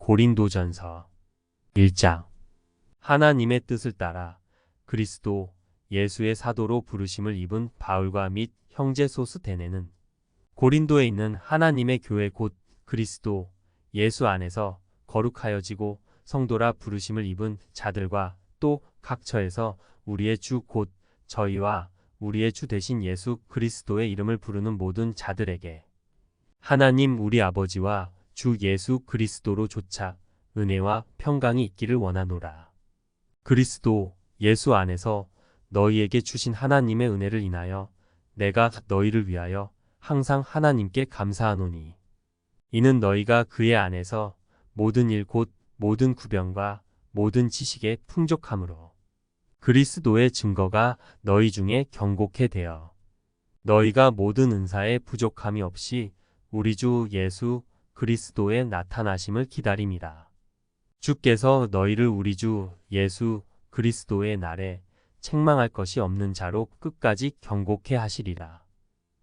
고린도전서 1장. 하나님의 뜻을 따라 그리스도 예수의 사도로 부르심을 입은 바울과 및 형제 소스the네는 고린도에 있는 하나님의 교회 곧 그리스도 예수 안에서 거룩하여지고 성도라 부르심을 입은 자들과 또 각 처에서 우리의 주 곧 저희와 우리의 주 되신 예수 그리스도의 이름을 부르는 모든 자들에게 하나님 우리 아버지와 주 예수 그리스도로 조차 은혜와 평강이 있기를 원하노라. 그리스도 예수 안에서 너희에게 주신 하나님의 은혜를 인하여 내가 너희를 위하여 항상 하나님께 감사하노니 이는 너희가 그의 안에서 모든 일 곧 모든 구변과 모든 지식에 풍족함으로 그리스도의 증거가 너희 중에 경고케 되어 너희가 모든 은사에 부족함이 없이 우리 주 예수 그리스도의 나타나심을 기다림이라. 주께서 너희를 우리 주 예수 그리스도의 날에 책망할 것이 없는 자로 끝까지 경고케 하시리라.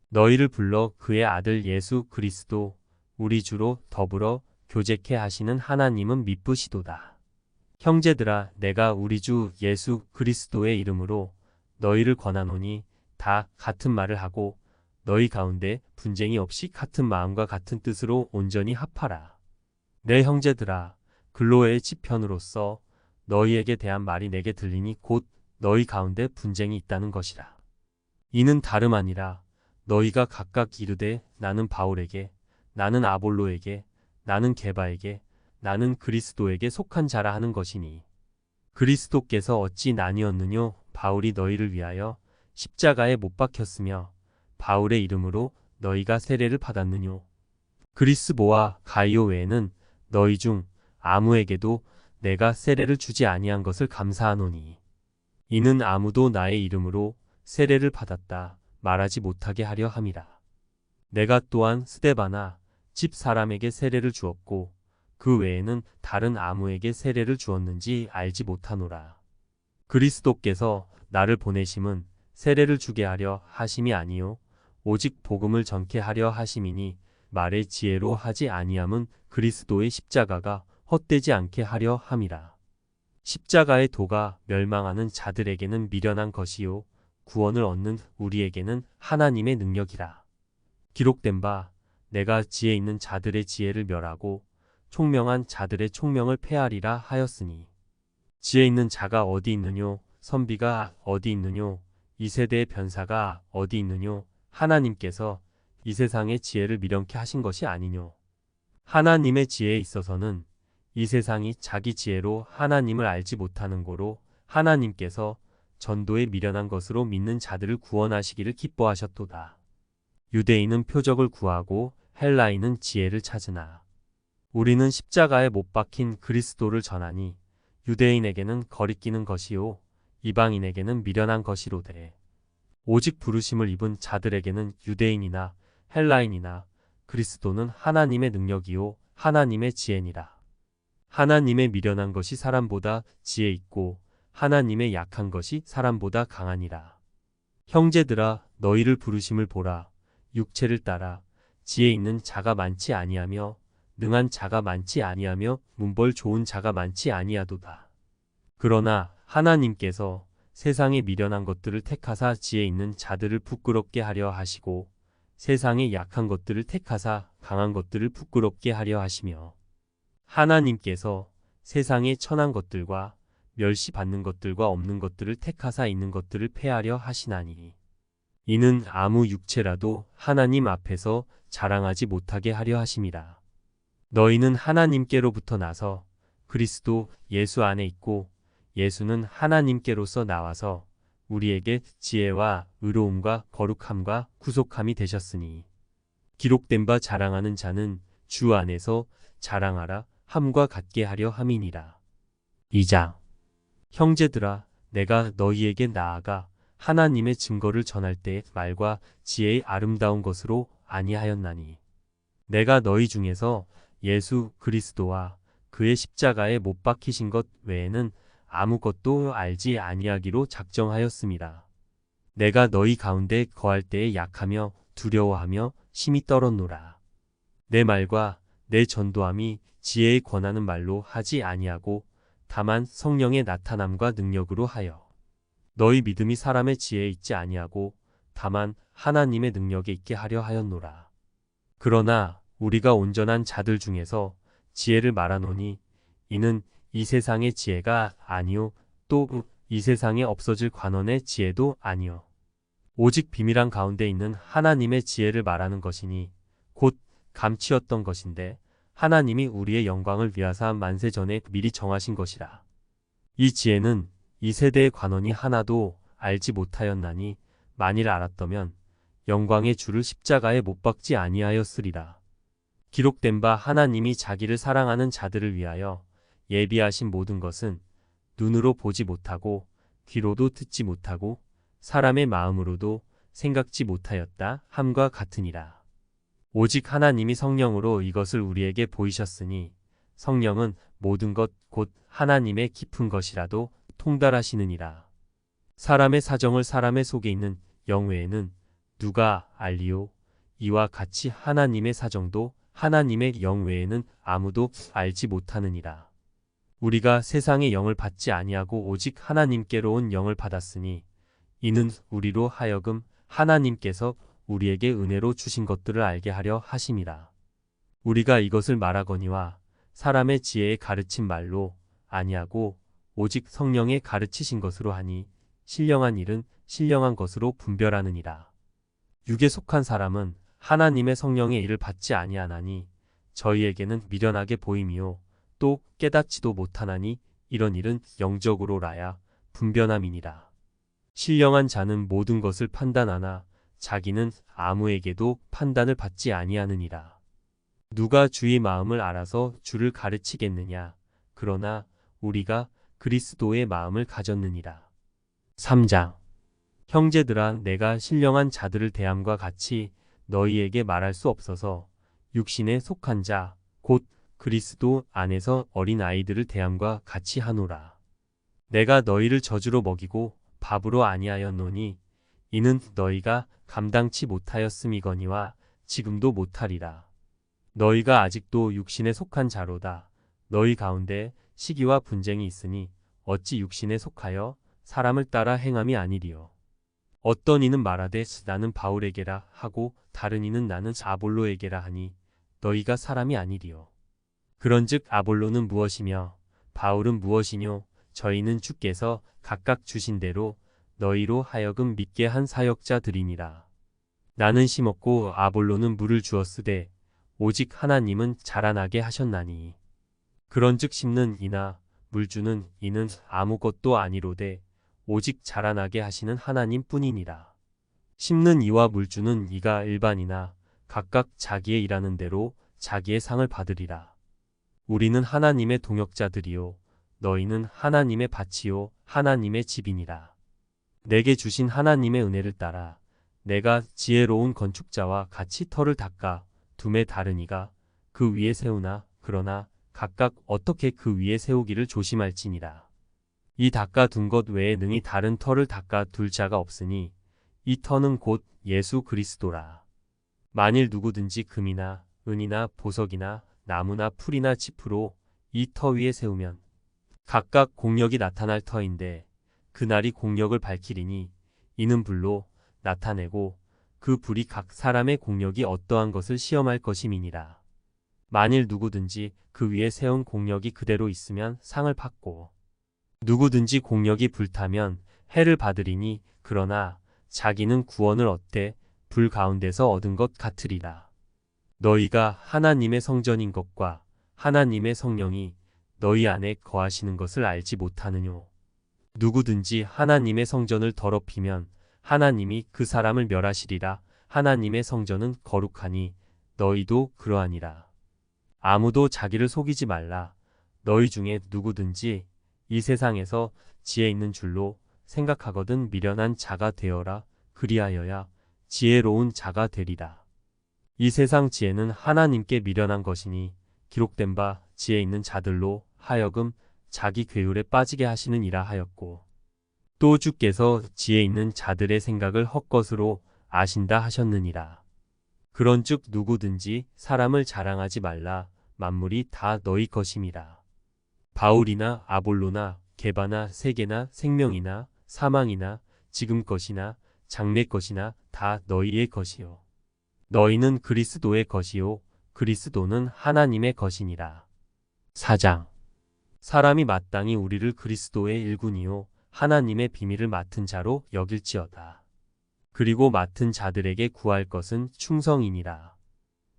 너희를 불러 그의 아들 예수 그리스도 우리 주로 더불어 교제케 하시는 하나님은 미쁘시도다. 형제들아 내가 우리 주 예수 그리스도의 이름으로 너희를 권하노니 다 같은 말을 하고 너희 가운데 분쟁이 없이 같은 마음과 같은 뜻으로 온전히 합하라. 내 형제들아 글로의 지편으로서 너희에게 대한 말이 내게 들리니 곧 너희 가운데 분쟁이 있다는 것이라. 이는 다름 아니라 너희가 각각 이르되 나는 바울에게 나는 아볼로에게 나는 게바에게 나는 그리스도에게 속한 자라 하는 것이니 그리스도께서 어찌 나뉘었느뇨 바울이 너희를 위하여 십자가에 못 박혔으며 바울의 이름으로 너희가 세례를 받았느뇨. 그리스보와 가이오 외에는 너희 중 아무에게도 내가 세례를 주지 아니한 것을 감사하노니 이는 아무도 나의 이름으로 세례를 받았다 말하지 못하게 하려 함이라. 내가 또한 스데바나 집 사람에게 세례를 주었고 그 외에는 다른 아무에게 세례를 주었는지 알지 못하노라. 그리스도께서 나를 보내심은 세례를 주게 하려 하심이 아니요 오직 복음을 전케 하려 하심이니 말의 지혜로 하지 아니함은 그리스도의 십자가가 헛되지 않게 하려 함이라. 십자가의 도가 멸망하는 자들에게는 미련한 것이요 구원을 얻는 우리에게는 하나님의 능력이라. 기록된 바 내가 지혜 있는 자들의 지혜를 멸하고 총명한 자들의 총명을 폐하리라 하였으니 지혜 있는 자가 어디 있느뇨 선비가 어디 있느뇨 이 세대의 변사가 어디 있느뇨 하나님께서 이 세상의 지혜를 미련케 하신 것이 아니뇨. 하나님의 지혜에 있어서는 이 세상이 자기 지혜로 하나님을 알지 못하는 고로 하나님께서 전도에 미련한 것으로 믿는 자들을 구원하시기를 기뻐하셨도다. 유대인은 표적을 구하고 헬라인은 지혜를 찾으나 우리는 십자가에 못 박힌 그리스도를 전하니 유대인에게는 거리끼는 것이요 이방인에게는 미련한 것이로되 오직 부르심을 입은 자들에게는 유대인이나 헬라인이나 그리스도는 하나님의 능력이요 하나님의 지혜니라. 하나님의 미련한 것이 사람보다 지혜 있고 하나님의 약한 것이 사람보다 강하니라. 형제들아 너희를 부르심을 보라. 육체를 따라 지혜 있는 자가 많지 아니하며 능한 자가 많지 아니하며 문벌 좋은 자가 많지 아니하도다. 그러나 하나님께서 세상에 미련한 것들을 택하사 지혜 있는 자들을 부끄럽게 하려 하시고 세상에 약한 것들을 택하사 강한 것들을 부끄럽게 하려 하시며 하나님께서 세상에 천한 것들과 멸시받는 것들과 없는 것들을 택하사 있는 것들을 폐하려 하시나니 이는 아무 육체라도 하나님 앞에서 자랑하지 못하게 하려 하심이라. 너희는 하나님께로부터 나서 그리스도 예수 안에 있고 예수는 하나님께로서 나와서 우리에게 지혜와 의로움과 거룩함과 구속함이 되셨으니 기록된 바 자랑하는 자는 주 안에서 자랑하라 함과 같게 하려 함이니라. 2장. 형제들아 내가 너희에게 나아가 하나님의 증거를 전할 때 말과 지혜의 아름다운 것으로 아니하였나니 내가 너희 중에서 예수 그리스도와 그의 십자가에 못 박히신 것 외에는 아무것도 알지 아니하기로 작정하였습니다. 내가 너희 가운데 거할 때에 약하며 두려워하며 심히 떨었노라. 내 말과 내 전도함이 지혜의 권하는 말로 하지 아니하고 다만 성령의 나타남과 능력으로 하여 너희 믿음이 사람의 지혜에 있지 아니하고 다만 하나님의 능력에 있게 하려 하였노라. 그러나 우리가 온전한 자들 중에서 지혜를 말하노니 이는 이 세상의 지혜가 아니요 또 이 세상에 없어질 관원의 지혜도 아니요 오직 비밀한 가운데 있는 하나님의 지혜를 말하는 것이니 곧 감추었던 것인데 하나님이 우리의 영광을 위하사 만세 전에 미리 정하신 것이라. 이 지혜는 이 세대의 관원이 하나도 알지 못하였나니 만일 알았더면 영광의 주를 십자가에 못 박지 아니하였으리라. 기록된 바 하나님이 자기를 사랑하는 자들을 위하여 예비하신 모든 것은 눈으로 보지 못하고 귀로도 듣지 못하고 사람의 마음으로도 생각지 못하였다 함과 같으니라. 오직 하나님이 성령으로 이것을 우리에게 보이셨으니 성령은 모든 것 곧 하나님의 깊은 것이라도 통달하시느니라. 사람의 사정을 사람의 속에 있는 영 외에는 누가 알리요? 이와 같이 하나님의 사정도 하나님의 영 외에는 아무도 알지 못하느니라. 우리가 세상의 영을 받지 아니하고 오직 하나님께로 온 영을 받았으니 이는 우리로 하여금 하나님께서 우리에게 은혜로 주신 것들을 알게 하려 하심이라. 우리가 이것을 말하거니와 사람의 지혜에 가르친 말로 아니하고 오직 성령의 가르치신 것으로 하니 신령한 일은 신령한 것으로 분별하느니라. 육에 속한 사람은 하나님의 성령의 일을 받지 아니하나니 저희에게는 미련하게 보임이요 또 깨닫지도 못하나니 이런 일은 영적으로라야 분별함이니라. 신령한 자는 모든 것을 판단하나 자기는 아무에게도 판단을 받지 아니하느니라. 누가 주의 마음을 알아서 주를 가르치겠느냐? 그러나 우리가 그리스도의 마음을 가졌느니라. 3장. 형제들아, 내가 신령한 자들을 대함과 같이 너희에게 말할 수 없어서 육신에 속한 자, 곧 그리스도 안에서 어린 아이들을 대함과 같이 하노라. 내가 너희를 저주로 먹이고 밥으로 아니하였노니 이는 너희가 감당치 못하였음이거니와 지금도 못하리라. 너희가 아직도 육신에 속한 자로다. 너희 가운데 시기와 분쟁이 있으니 어찌 육신에 속하여 사람을 따라 행함이 아니리요. 어떤 이는 말하되 나는 바울에게라 하고 다른 이는 나는 아볼로에게라 하니 너희가 사람이 아니리요. 그런즉 아볼로는 무엇이며 바울은 무엇이뇨? 저희는 주께서 각각 주신 대로 너희로 하여금 믿게 한 사역자들이니라. 나는 심었고 아볼로는 물을 주었으되 오직 하나님은 자라나게 하셨나니. 그런즉 심는 이나 물주는 이는 아무것도 아니로되 오직 자라나게 하시는 하나님 뿐이니라. 심는 이와 물주는 이가 일반이나 각각 자기의 일하는 대로 자기의 상을 받으리라. 우리는 하나님의 동역자들이요 너희는 하나님의 밭이요 하나님의 집이니라. 내게 주신 하나님의 은혜를 따라 내가 지혜로운 건축자와 같이 터를 닦아 둠에 다르니가 그 위에 세우나 그러나 각각 어떻게 그 위에 세우기를 조심할지니라. 이 닦아 둔 것 외에 능히 다른 터를 닦아 둘 자가 없으니 이 터는 곧 예수 그리스도라. 만일 누구든지 금이나 은이나 보석이나 나무나 풀이나 짚으로 이 터 위에 세우면 각각 공력이 나타날 터인데 그날이 공력을 밝히리니 이는 불로 나타내고 그 불이 각 사람의 공력이 어떠한 것을 시험할 것임이니라. 만일 누구든지 그 위에 세운 공력이 그대로 있으면 상을 받고 누구든지 공력이 불타면 해를 받으리니 그러나 자기는 구원을 얻되 불 가운데서 얻은 것 같으리라. 너희가 하나님의 성전인 것과 하나님의 성령이 너희 안에 거하시는 것을 알지 못하느뇨. 누구든지 하나님의 성전을 더럽히면 하나님이 그 사람을 멸하시리라. 하나님의 성전은 거룩하니 너희도 그러하니라. 아무도 자기를 속이지 말라. 너희 중에 누구든지 이 세상에서 지혜 있는 줄로 생각하거든 미련한 자가 되어라. 그리하여야 지혜로운 자가 되리라. 이 세상 지혜는 하나님께 미련한 것이니 기록된 바 지혜 있는 자들로 하여금 자기 괴율에 빠지게 하시느니라 하였고 또 주께서 지혜 있는 자들의 생각을 헛것으로 아신다 하셨느니라. 그런즉 누구든지 사람을 자랑하지 말라. 만물이 다 너희 것임이라. 바울이나 아볼로나 게바나 세계나 생명이나 사망이나 지금 것이나 장래 것이나 다 너희의 것이요. 너희는 그리스도의 것이요 그리스도는 하나님의 것이니라. 4장. 사람이 마땅히 우리를 그리스도의 일꾼이요 하나님의 비밀을 맡은 자로 여길지어다. 그리고 맡은 자들에게 구할 것은 충성이니라.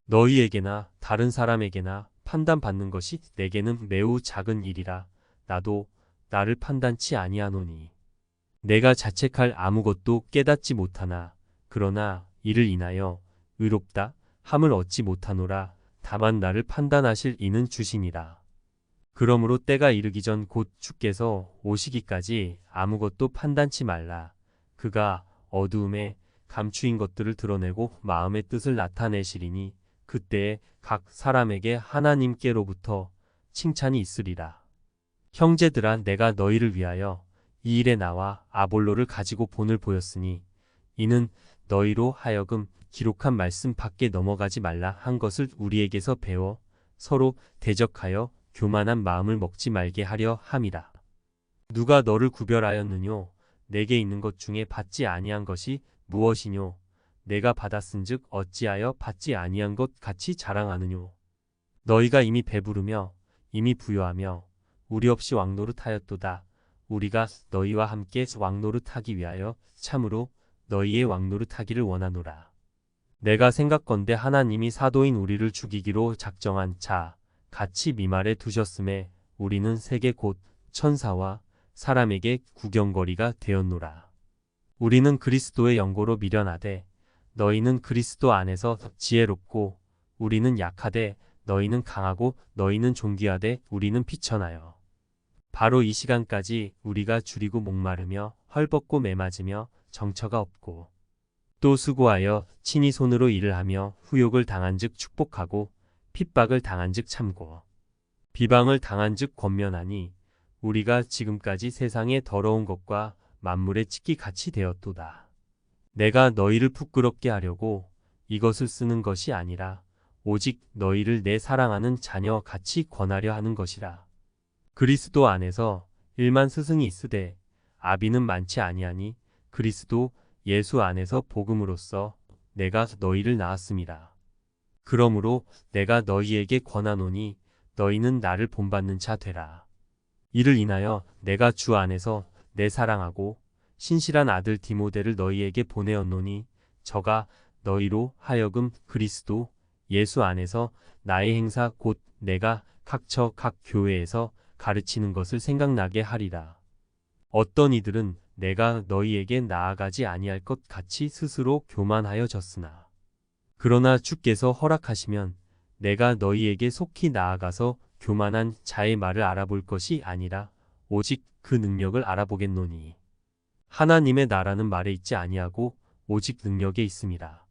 너희에게나 다른 사람에게나 판단받는 것이 내게는 매우 작은 일이라. 나도 나를 판단치 아니하노니 내가 자책할 아무것도 깨닫지 못하나 그러나 이를 인하여 의롭다 함을 얻지 못하노라. 다만 나를 판단하실 이는 주시니라. 그러므로 때가 이르기 전 곧 주께서 오시기까지 아무것도 판단치 말라. 그가 어두움에 감추인 것들을 드러내고 마음의 뜻을 나타내시리니 그때에 각 사람에게 하나님께로부터 칭찬이 있으리라. 형제들아, 내가 너희를 위하여 이 일에 나와 아볼로를 가지고 본을 보였으니 이는 너희로 하여금 기록한 말씀 밖에 넘어가지 말라 한 것을 우리에게서 배워 서로 대적하여 교만한 마음을 먹지 말게 하려 함이라. 누가 너를 구별하였느뇨? 내게 있는 것 중에 받지 아니한 것이 무엇이뇨? 내가 받았은즉 어찌하여 받지 아니한 것 같이 자랑하느뇨? 너희가 이미 배부르며 이미 부유하며 우리 없이 왕노릇하였도다. 우리가 너희와 함께 왕노릇하기 위하여 참으로 너희의 왕노릇하기를 원하노라. 내가 생각건대 하나님이 사도인 우리를 죽이기로 작정한 자 같이 미말에 두셨음에 우리는 세계 곧 천사와 사람에게 구경거리가 되었노라. 우리는 그리스도의 영고로 미련하되 너희는 그리스도 안에서 지혜롭고 우리는 약하되 너희는 강하고 너희는 존귀하되 우리는 비천하여. 바로 이 시간까지 우리가 줄이고 목마르며 헐벗고 매맞으며 정처가 없고 또 수고하여 친히 손으로 일을 하며 후욕을 당한즉 축복하고 핍박을 당한즉 참고 비방을 당한즉 권면하니 우리가 지금까지 세상의 더러운 것과 만물의 찢기 같이 되었도다. 내가 너희를 부끄럽게 하려고 이것을 쓰는 것이 아니라 오직 너희를 내 사랑하는 자녀 같이 권하려 하는 것이라. 그리스도 안에서 일만 스승이 있으되 아비는 많지 아니하니 그리스도 예수 안에서 복음으로써 내가 너희를 낳았음이라. 그러므로 내가 너희에게 권하노니 너희는 나를 본받는 자 되라. 이를 인하여 내가 주 안에서 내 사랑하고 신실한 아들 디모데를 너희에게 보내었노니 저가 너희로 하여금 그리스도 예수 안에서 나의 행사 곧 내가 각처 각 교회에서 가르치는 것을 생각나게 하리라. 어떤 이들은 내가 너희에게 나아가지 아니할 것 같이 스스로 교만하여졌으나 그러나 주께서 허락하시면 내가 너희에게 속히 나아가서 교만한 자의 말을 알아볼 것이 아니라 오직 그 능력을 알아보겠노니 하나님의 나라는 말에 있지 아니하고 오직 능력에 있음이라.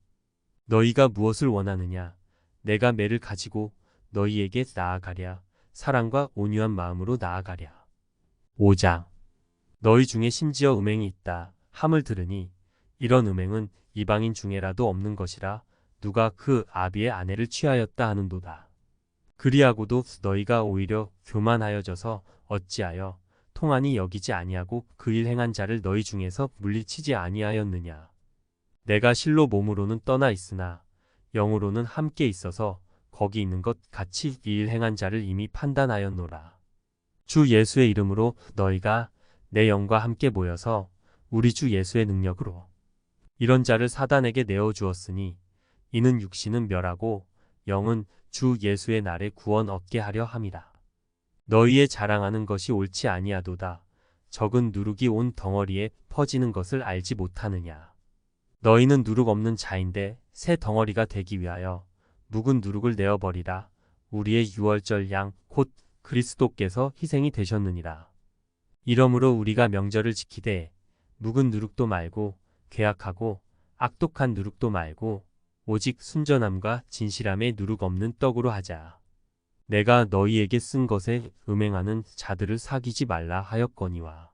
너희가 무엇을 원하느냐? 내가 매를 가지고 너희에게 나아가랴. 사랑과 온유한 마음으로 나아가랴. 5장. 너희 중에 심지어 음행이 있다 함을 들으니 이런 음행은 이방인 중에라도 없는 것이라. 누가 그 아비의 아내를 취하였다 하는도다. 그리하고도 너희가 오히려 교만하여져서 어찌하여 통한이 여기지 아니하고 그 일 행한 자를 너희 중에서 물리치지 아니하였느냐. 내가 실로 몸으로는 떠나 있으나 영으로는 함께 있어서 거기 있는 것 같이 이 일 행한 자를 이미 판단하였노라. 주 예수의 이름으로 너희가 내 영과 함께 모여서 우리 주 예수의 능력으로 이런 자를 사단에게 내어주었으니 이는 육신은 멸하고 영은 주 예수의 날에 구원 얻게 하려 함이라. 너희의 자랑하는 것이 옳지 아니하도다. 적은 누룩이 온 덩어리에 퍼지는 것을 알지 못하느냐. 너희는 누룩 없는 자인데 새 덩어리가 되기 위하여 묵은 누룩을 내어버리라. 우리의 유월절 양 곧 그리스도께서 희생이 되셨느니라. 이러므로 우리가 명절을 지키되 묵은 누룩도 말고 괴악하고 악독한 누룩도 말고 오직 순전함과 진실함의 누룩 없는 떡으로 하자. 내가 너희에게 쓴 것에 음행하는 자들을 사귀지 말라 하였거니와.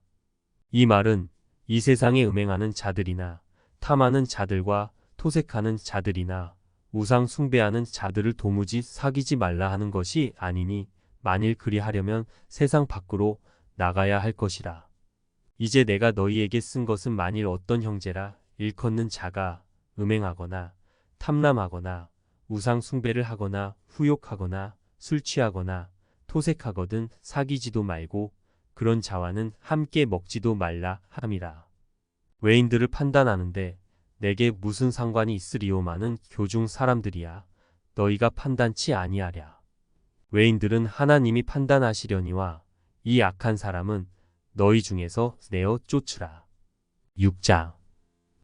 이 말은 이 세상에 음행하는 자들이나 탐하는 자들과 토색하는 자들이나 우상 숭배하는 자들을 도무지 사귀지 말라 하는 것이 아니니 만일 그리하려면 세상 밖으로 나가야 할 것이라. 이제 내가 너희에게 쓴 것은 만일 어떤 형제라 일컫는 자가 음행하거나 탐람하거나 우상 숭배를 하거나 후욕하거나 술 취하거나 토색하거든 사귀지도 말고 그런 자와는 함께 먹지도 말라 함이라. 외인들을 판단하는데 내게 무슨 상관이 있으리오마는 교중 사람들이야 너희가 판단치 아니하랴. 외인들은 하나님이 판단하시려니와 이 악한 사람은 너희 중에서 내어 쫓으라. 6장.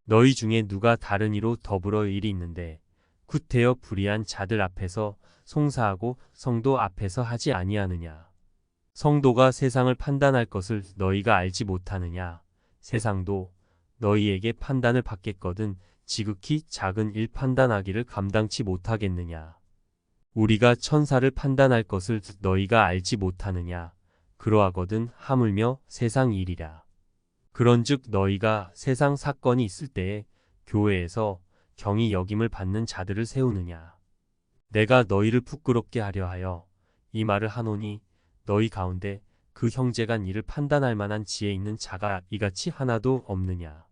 너희 중에 누가 다른 이로 더불어 일이 있는데 구태여 불의한 자들 앞에서 송사하고 성도 앞에서 하지 아니하느냐. 성도가 세상을 판단할 것을 너희가 알지 못하느냐. 세상도 너희에게 판단을 받겠거든 지극히 작은 일 판단하기를 감당치 못하겠느냐. 우리가 천사를 판단할 것을 너희가 알지 못하느냐. 그러하거든 하물며 세상 일이라. 그런즉 너희가 세상 사건이 있을 때에 교회에서 경히 여김을 받는 자들을 세우느냐. 내가 너희를 부끄럽게 하려 하여 이 말을 하노니 너희 가운데 그 형제가 이를 판단할 만한 지혜 있는 자가 이같이 하나도 없느냐.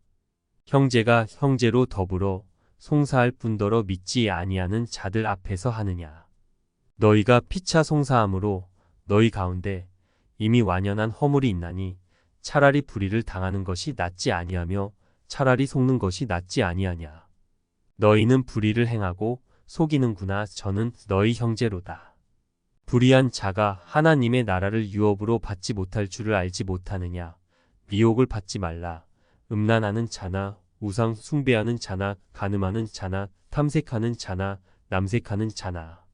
형제가 형제로 더불어 송사할 뿐더러 믿지 아니하는 자들 앞에서 하느냐. 너희가 피차 송사함으로 너희 가운데 이미 완연한 허물이 있나니 차라리 불의를 당하는 것이 낫지 아니하며 차라리 속는 것이 낫지 아니하냐. 너희는 불의를 행하고 속이는구나. 저는 너희 형제로다. 불의한 자가 하나님의 나라를 유업으로 받지 못할 줄을 알지 못하느냐. 미혹을 받지 말라. 음란하는 자나 우상 숭배하는 자나 간음하는 자나 탐색하는 자나 남색하는 자나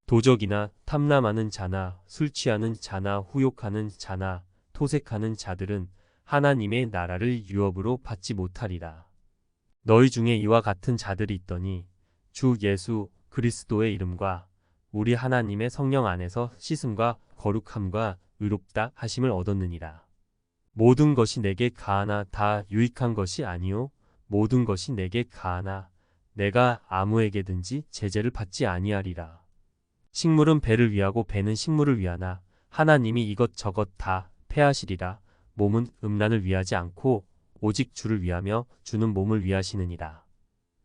도적이나 탐람하는 자나 술 취하는 자나 후욕하는 자나 토색하는 자들은 하나님의 나라를 유업으로 받지 못하리라. 너희 중에 이와 같은 자들이 있더니 주 예수 그리스도의 이름과 우리 하나님의 성령 안에서 씻음과 거룩함과 의롭다 하심을 얻었느니라. 모든 것이 내게 가하나 다 유익한 것이 아니요 모든 것이 내게 가하나 내가 아무에게든지 제재를 받지 아니하리라. 식물은 배를 위하고 배는 식물을 위하나 하나님이 이것저것 다 패하시리라. 몸은 음란을 위하지 않고 오직 주를 위하며 주는 몸을 위하시느니라.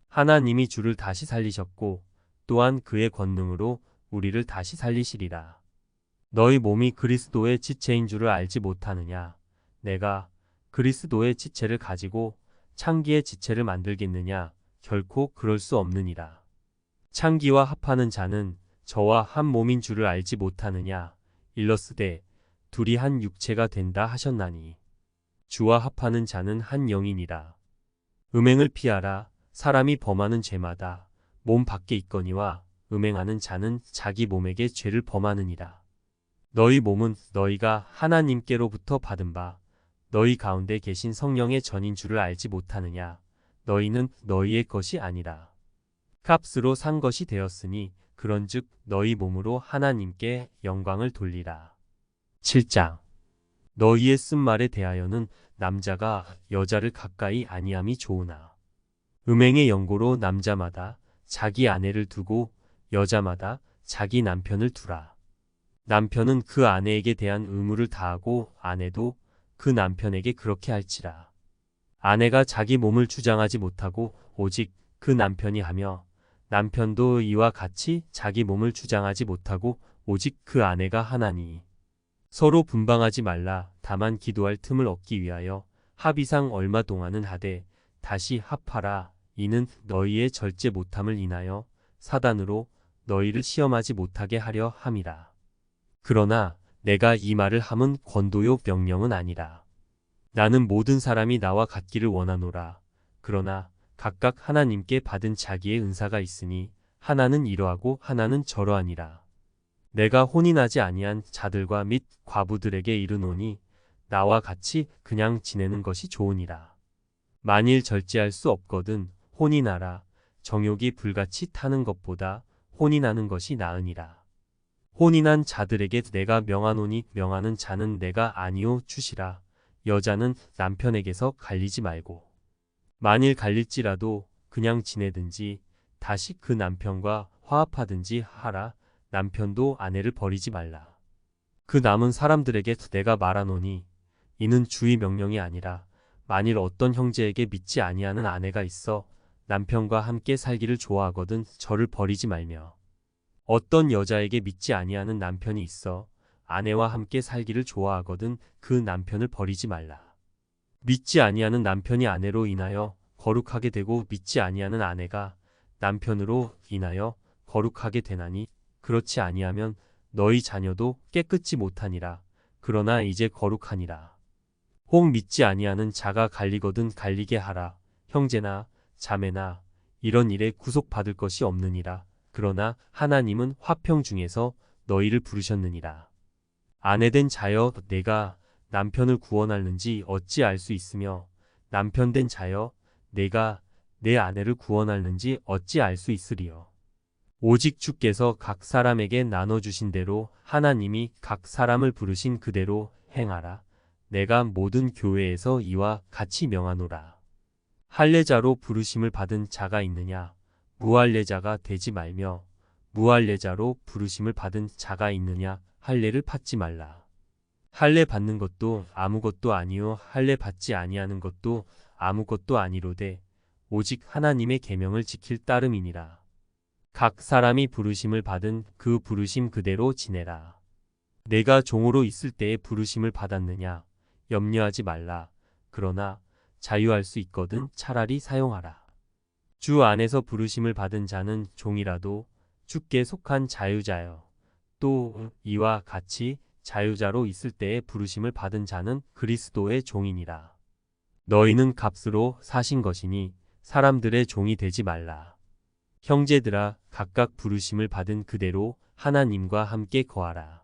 하나님이 주를 다시 살리셨고 또한 그의 권능으로 우리를 다시 살리시리라. 너희 몸이 그리스도의 지체인 줄을 알지 못하느냐. 내가 그리스도의 지체를 가지고 창기의 지체를 만들겠느냐. 결코 그럴 수 없느니라. 창기와 합하는 자는 저와 한 몸인 줄을 알지 못하느냐. 일러스되 둘이 한 육체가 된다 하셨나니 주와 합하는 자는 한 영이니라. 음행을 피하라. 사람이 범하는 죄마다 몸 밖에 있거니와 음행하는 자는 자기 몸에게 죄를 범하느니라. 너희 몸은 너희가 하나님께로부터 받은 바 너희 가운데 계신 성령의 전인 줄을 알지 못하느냐. 너희는 너희의 것이 아니라 값으로 산 것이 되었으니 그런즉 너희 몸으로 하나님께 영광을 돌리라. 7장. 너희의 쓴 말에 대하여는 남자가 여자를 가까이 아니함이 좋으나 음행의 연고로 남자마다 자기 아내를 두고 여자마다 자기 남편을 두라. 남편은 그 아내에게 대한 의무를 다하고 아내도 그 남편에게 그렇게 할지라. 아내가 자기 몸을 주장하지 못하고 오직 그 남편이 하며 남편도 이와 같이 자기 몸을 주장하지 못하고 오직 그 아내가 하나니 서로 분방하지 말라. 다만 기도할 틈을 얻기 위하여 합의상 얼마 동안은 하되 다시 합하라. 이는 너희의 절제 못함을 인하여 사단으로 너희를 시험하지 못하게 하려 함이라. 그러나 내가 이 말을 함은 권도요 명령은 아니라. 나는 모든 사람이 나와 같기를 원하노라. 그러나 각각 하나님께 받은 자기의 은사가 있으니 하나는 이러하고 하나는 저러하니라. 내가 혼인하지 아니한 자들과 및 과부들에게 이르노니 나와 같이 그냥 지내는 것이 좋으니라. 만일 절제할 수 없거든 혼인하라. 정욕이 불같이 타는 것보다 혼인하는 것이 나으니라. 혼인한 자들에게 내가 명하노니 명하는 자는 내가 아니요 주시라. 여자는 남편에게서 갈리지 말고 만일 갈릴지라도 그냥 지내든지 다시 그 남편과 화합하든지 하라. 남편도 아내를 버리지 말라. 그 남은 사람들에게 내가 말하노니 이는 주의 명령이 아니라 만일 어떤 형제에게 믿지 아니하는 아내가 있어 남편과 함께 살기를 좋아하거든 저를 버리지 말며 어떤 여자에게 믿지 아니하는 남편이 있어 아내와 함께 살기를 좋아하거든 그 남편을 버리지 말라. 믿지 아니하는 남편이 아내로 인하여 거룩하게 되고 믿지 아니하는 아내가 남편으로 인하여 거룩하게 되나니 그렇지 아니하면 너희 자녀도 깨끗지 못하니라. 그러나 이제 거룩하니라. 혹 믿지 아니하는 자가 갈리거든 갈리게 하라. 형제나 자매나 이런 일에 구속받을 것이 없느니라. 그러나 하나님은 화평 중에서 너희를 부르셨느니라. 아내된 자여 내가 남편을 구원하는지 어찌 알 수 있으며 남편된 자여 내가 내 아내를 구원하는지 어찌 알 수 있으리요. 오직 주께서 각 사람에게 나눠주신 대로 하나님이 각 사람을 부르신 그대로 행하라. 내가 모든 교회에서 이와 같이 명하노라. 할례자로 부르심을 받은 자가 있느냐? 무할례자가 되지 말며 무할례자로 부르심을 받은 자가 있느냐? 할례를 받지 말라. 할례 받는 것도 아무것도 아니요 할례 받지 아니하는 것도 아무것도 아니로되 오직 하나님의 계명을 지킬 따름이니라. 각 사람이 부르심을 받은 그 부르심 그대로 지내라. 내가 종으로 있을 때에 부르심을 받았느냐? 염려하지 말라. 그러나 자유할 수 있거든 차라리 사용하라. 주 안에서 부르심을 받은 자는 종이라도 주께 속한 자유자여. 또 이와 같이 자유자로 있을 때에 부르심을 받은 자는 그리스도의 종이니라. 너희는 값으로 사신 것이니 사람들의 종이 되지 말라. 형제들아 각각 부르심을 받은 그대로 하나님과 함께 거하라.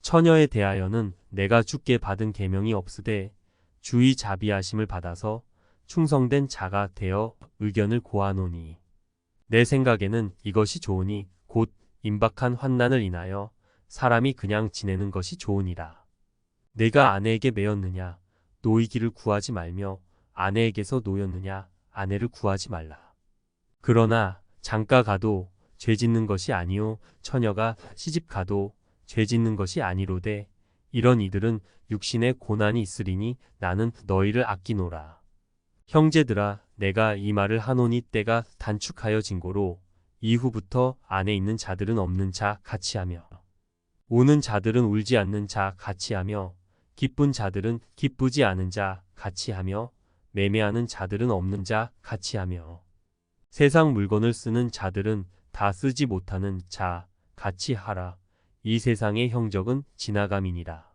처녀에 대하여는 내가 주께 받은 계명이 없으되 주의 자비하심을 받아서 충성된 자가 되어 의견을 고하노니 내 생각에는 이것이 좋으니 곧 임박한 환난을 인하여 사람이 그냥 지내는 것이 좋으니라. 내가 아내에게 매였느냐 노이기를 구하지 말며 아내에게서 노였느냐 아내를 구하지 말라. 그러나 장가 가도 죄 짓는 것이 아니요 처녀가 시집 가도 죄 짓는 것이 아니로되 이런 이들은 육신의 고난이 있으리니 나는 너희를 아끼노라. 형제들아 내가 이 말을 하노니 때가 단축하여 진고로 이후부터 안에 있는 자들은 없는 자 같이 하며 우는 자들은 울지 않는 자 같이 하며 기쁜 자들은 기쁘지 않은 자 같이 하며 매매하는 자들은 없는 자 같이 하며 세상 물건을 쓰는 자들은 다 쓰지 못하는 자 같이 하라. 이 세상의 형적은 지나감이니라.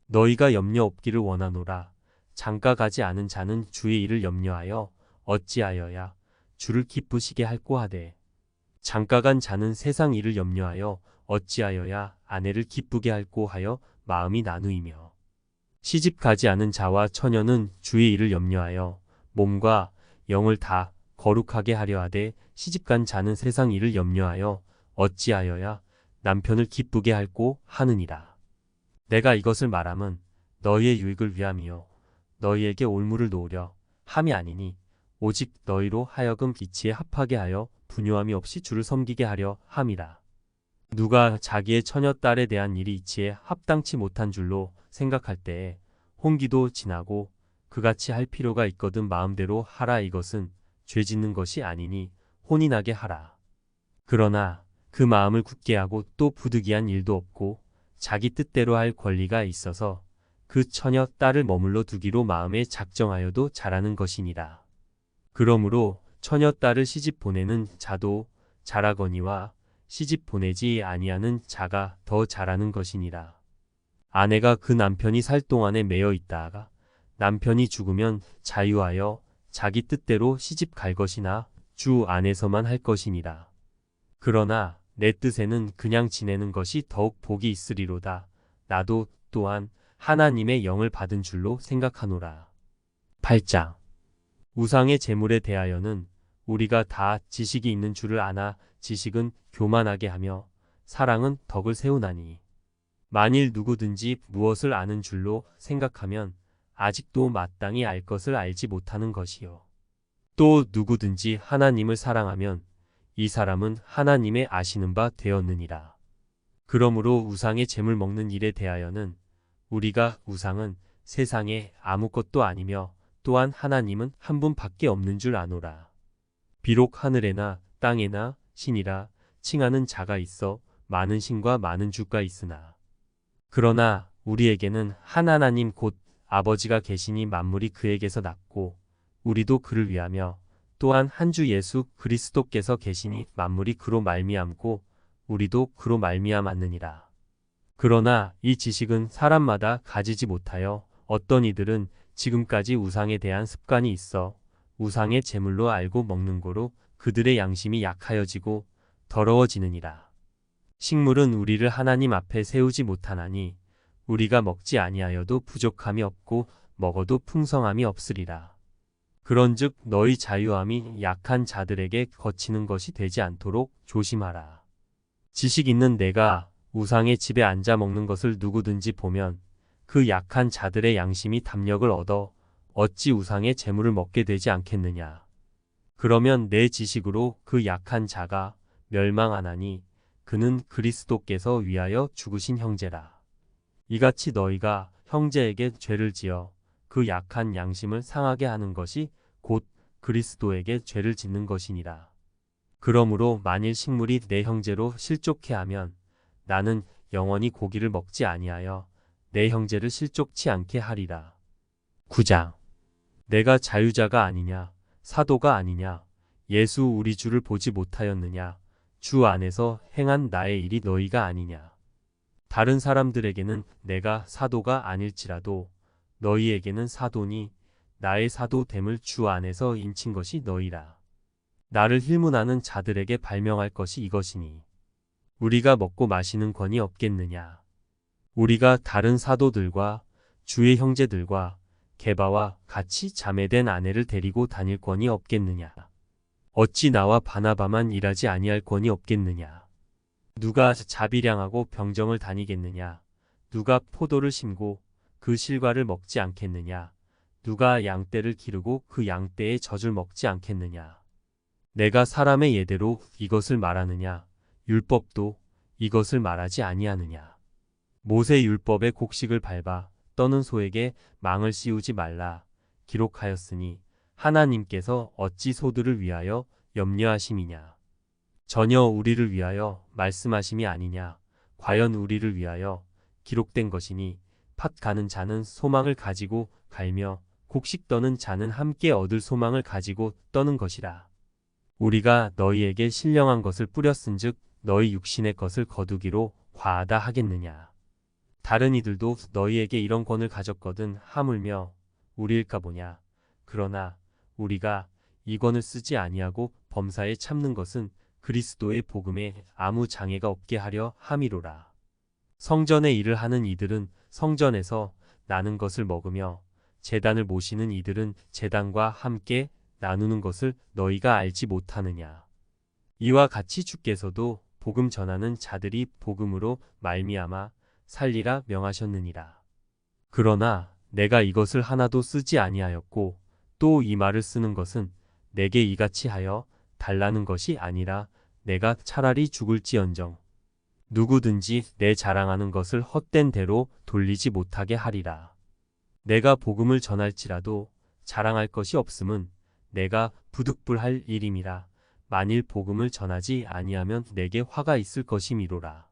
너희가 염려 없기를 원하노라. 장가 가지 않은 자는 주의 일을 염려하여 어찌하여야 주를 기쁘시게 할꼬 하되 장가 간 자는 세상 일을 염려하여 어찌하여야 아내를 기쁘게 할꼬 하여 마음이 나누이며 시집 가지 않은 자와 처녀는 주의 일을 염려하여 몸과 영을 다 거룩하게 하려 하되 시집간 자는 세상 일을 염려하여 어찌하여야 남편을 기쁘게 할꼬 하느니라. 내가 이것을 말함은 너희의 유익을 위함이요 너희에게 올무를 놓으려 함이 아니니 오직 너희로 하여금 이치에 합하게 하여 분요함이 없이 주를 섬기게 하려 함이라. 누가 자기의 처녀딸에 대한 일이 이치에 합당치 못한 줄로 생각할 때에 혼기도 지나고 그같이 할 필요가 있거든 마음대로 하라. 이것은 죄 짓는 것이 아니니 혼이 나게 하라. 그러나 그 마음을 굳게 하고 또 부득이한 일도 없고 자기 뜻대로 할 권리가 있어서 그 처녀 딸을 머물러 두기로 마음에 작정하여도 잘하는 것이니라. 그러므로 처녀 딸을 시집 보내는 자도 잘하거니와 시집 보내지 아니하는 자가 더 잘하는 것이니라. 아내가 그 남편이 살 동안에 매여 있다가 남편이 죽으면 자유하여 자기 뜻대로 시집 갈 것이나 주 안에서만 할 것이니라. 그러나 내 뜻에는 그냥 지내는 것이 더욱 복이 있으리로다. 나도 또한 하나님의 영을 받은 줄로 생각하노라. 8장 우상의 제물에 대하여는 우리가 다 지식이 있는 줄을 아나 지식은 교만하게 하며 사랑은 덕을 세우나니 만일 누구든지 무엇을 아는 줄로 생각하면 아직도 마땅히 알 것을 알지 못하는 것이요 또 누구든지 하나님을 사랑하면 이 사람은 하나님의 아시는 바 되었느니라. 그러므로 우상의 제물 먹는 일에 대하여는 우리가 우상은 세상에 아무것도 아니며 또한 하나님은 한 분밖에 없는 줄 아노라. 비록 하늘에나 땅에나 신이라 칭하는 자가 있어 많은 신과 많은 주가 있으나 그러나 우리에게는 한 하나님 곧 아버지가 계시니 만물이 그에게서 났고 우리도 그를 위하며 또한 한 주 예수 그리스도께서 계시니 만물이 그로 말미암고 우리도 그로 말미암았느니라. 그러나 이 지식은 사람마다 가지지 못하여 어떤 이들은 지금까지 우상에 대한 습관이 있어 우상의 제물로 알고 먹는 고로 그들의 양심이 약하여지고 더러워지느니라. 식물은 우리를 하나님 앞에 세우지 못하나니 우리가 먹지 아니하여도 부족함이 없고 먹어도 풍성함이 없으리라. 그런즉 너희 자유함이 약한 자들에게 거치는 것이 되지 않도록 조심하라. 지식 있는 내가 우상의 집에 앉아 먹는 것을 누구든지 보면 그 약한 자들의 양심이 담력을 얻어 어찌 우상의 재물을 먹게 되지 않겠느냐. 그러면 내 지식으로 그 약한 자가 멸망하나니 그는 그리스도께서 위하여 죽으신 형제라. 이같이 너희가 형제에게 죄를 지어 그 약한 양심을 상하게 하는 것이 곧 그리스도에게 죄를 짓는 것이니라. 그러므로 만일 식물이 내 형제로 실족해 하면 나는 영원히 고기를 먹지 아니하여 내 형제를 실족치 않게 하리라. 9장. 내가 자유자가 아니냐 사도가 아니냐 예수 우리 주를 보지 못하였느냐 주 안에서 행한 나의 일이 너희가 아니냐. 다른 사람들에게는 내가 사도가 아닐지라도 너희에게는 사도니 나의 사도됨을 주 안에서 인친 것이 너희라. 나를 힐문하는 자들에게 발명할 것이 이것이니 우리가 먹고 마시는 권이 없겠느냐. 우리가 다른 사도들과 주의 형제들과 게바와 같이 자매된 아내를 데리고 다닐 권이 없겠느냐. 어찌 나와 바나바만 일하지 아니할 권이 없겠느냐. 누가 자비량하고 병정을 다니겠느냐. 누가 포도를 심고 그 실과를 먹지 않겠느냐. 누가 양떼를 기르고 그 양떼의 젖을 먹지 않겠느냐. 내가 사람의 예대로 이것을 말하느냐. 율법도 이것을 말하지 아니하느냐. 모세 율법의 곡식을 밟아 떠는 소에게 망을 씌우지 말라 기록하였으니 하나님께서 어찌 소들을 위하여 염려하심이냐. 전혀 우리를 위하여 말씀하심이 아니냐. 과연 우리를 위하여 기록된 것이니 팥 가는 자는 소망을 가지고 갈며 곡식 떠는 자는 함께 얻을 소망을 가지고 떠는 것이라. 우리가 너희에게 신령한 것을 뿌렸은즉 너희 육신의 것을 거두기로 과하다 하겠느냐. 다른 이들도 너희에게 이런 권을 가졌거든 하물며 우리일까 보냐. 그러나 우리가 이 권을 쓰지 아니하고 범사에 참는 것은 그리스도의 복음에 아무 장애가 없게 하려 함이로라. 성전의 일을 하는 이들은 성전에서 나는 것을 먹으며 제단을 모시는 이들은 제단과 함께 나누는 것을 너희가 알지 못하느냐. 이와 같이 주께서도 복음 전하는 자들이 복음으로 말미암아 살리라 명하셨느니라. 그러나 내가 이것을 하나도 쓰지 아니하였고 또 이 말을 쓰는 것은 내게 이같이 하여 달라는 것이 아니라 내가 차라리 죽을지언정 누구든지 내 자랑하는 것을 헛된 대로 돌리지 못하게 하리라. 내가 복음을 전할지라도 자랑할 것이 없음은 내가 부득불할 일임이라. 만일 복음을 전하지 아니하면 내게 화가 있을 것이미로라.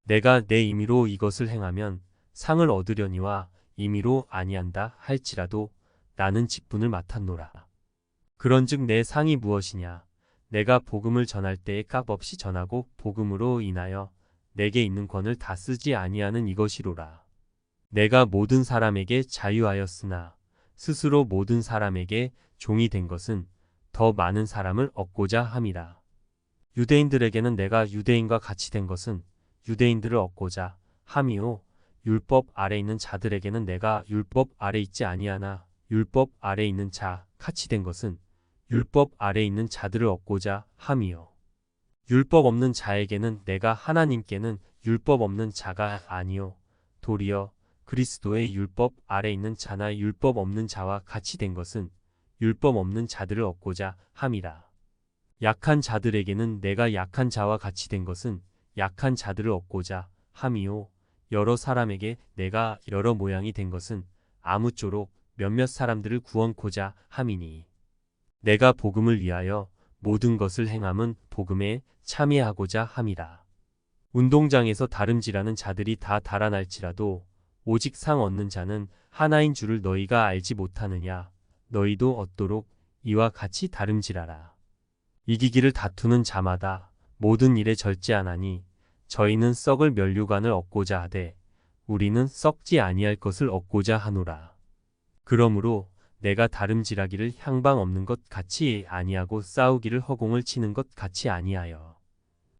내가 내 임의로 이것을 행하면 상을 얻으려니와 임의로 아니한다 할지라도 나는 직분을 맡았노라. 그런즉 내 상이 무엇이냐. 내가 복음을 전할 때에 값없이 전하고 복음으로 인하여 내게 있는 권을 다 쓰지 아니하는 이것이로라. 내가 모든 사람에게 자유하였으나 스스로 모든 사람에게 종이 된 것은 더 많은 사람을 얻고자 함이라. 유대인들에게는 내가 유대인과 같이 된 것은 유대인들을 얻고자 함이요 율법 아래 있는 자들에게는 내가 율법 아래 있지 아니하나 율법 아래 있는 자 같이 된 것은 율법 아래 있는 자들을 얻고자 함이요 율법 없는 자에게는 내가 하나님께는 율법 없는 자가 아니요 도리어 그리스도의 율법 아래 있는 자나 율법 없는 자와 같이 된 것은 율법 없는 자들을 얻고자 함이라. 약한 자들에게는 내가 약한 자와 같이 된 것은 약한 자들을 얻고자 함이요. 여러 사람에게 내가 여러 모양이 된 것은 아무쪼록 몇몇 사람들을 구원코자 함이니. 내가 복음을 위하여 모든 것을 행함은 복음에 참여하고자 함이라. 운동장에서 다름질하는 자들이 다 달아날지라도 오직 상 얻는 자는 하나인 줄을 너희가 알지 못하느냐. 너희도 얻도록 이와 같이 다름질하라. 이기기를 다투는 자마다 모든 일에 절제하나니 저희는 썩을 면류관을 얻고자 하되 우리는 썩지 아니할 것을 얻고자 하노라. 그러므로 내가 다름질하기를 향방 없는 것 같이 아니하고 싸우기를 허공을 치는 것 같이 아니하여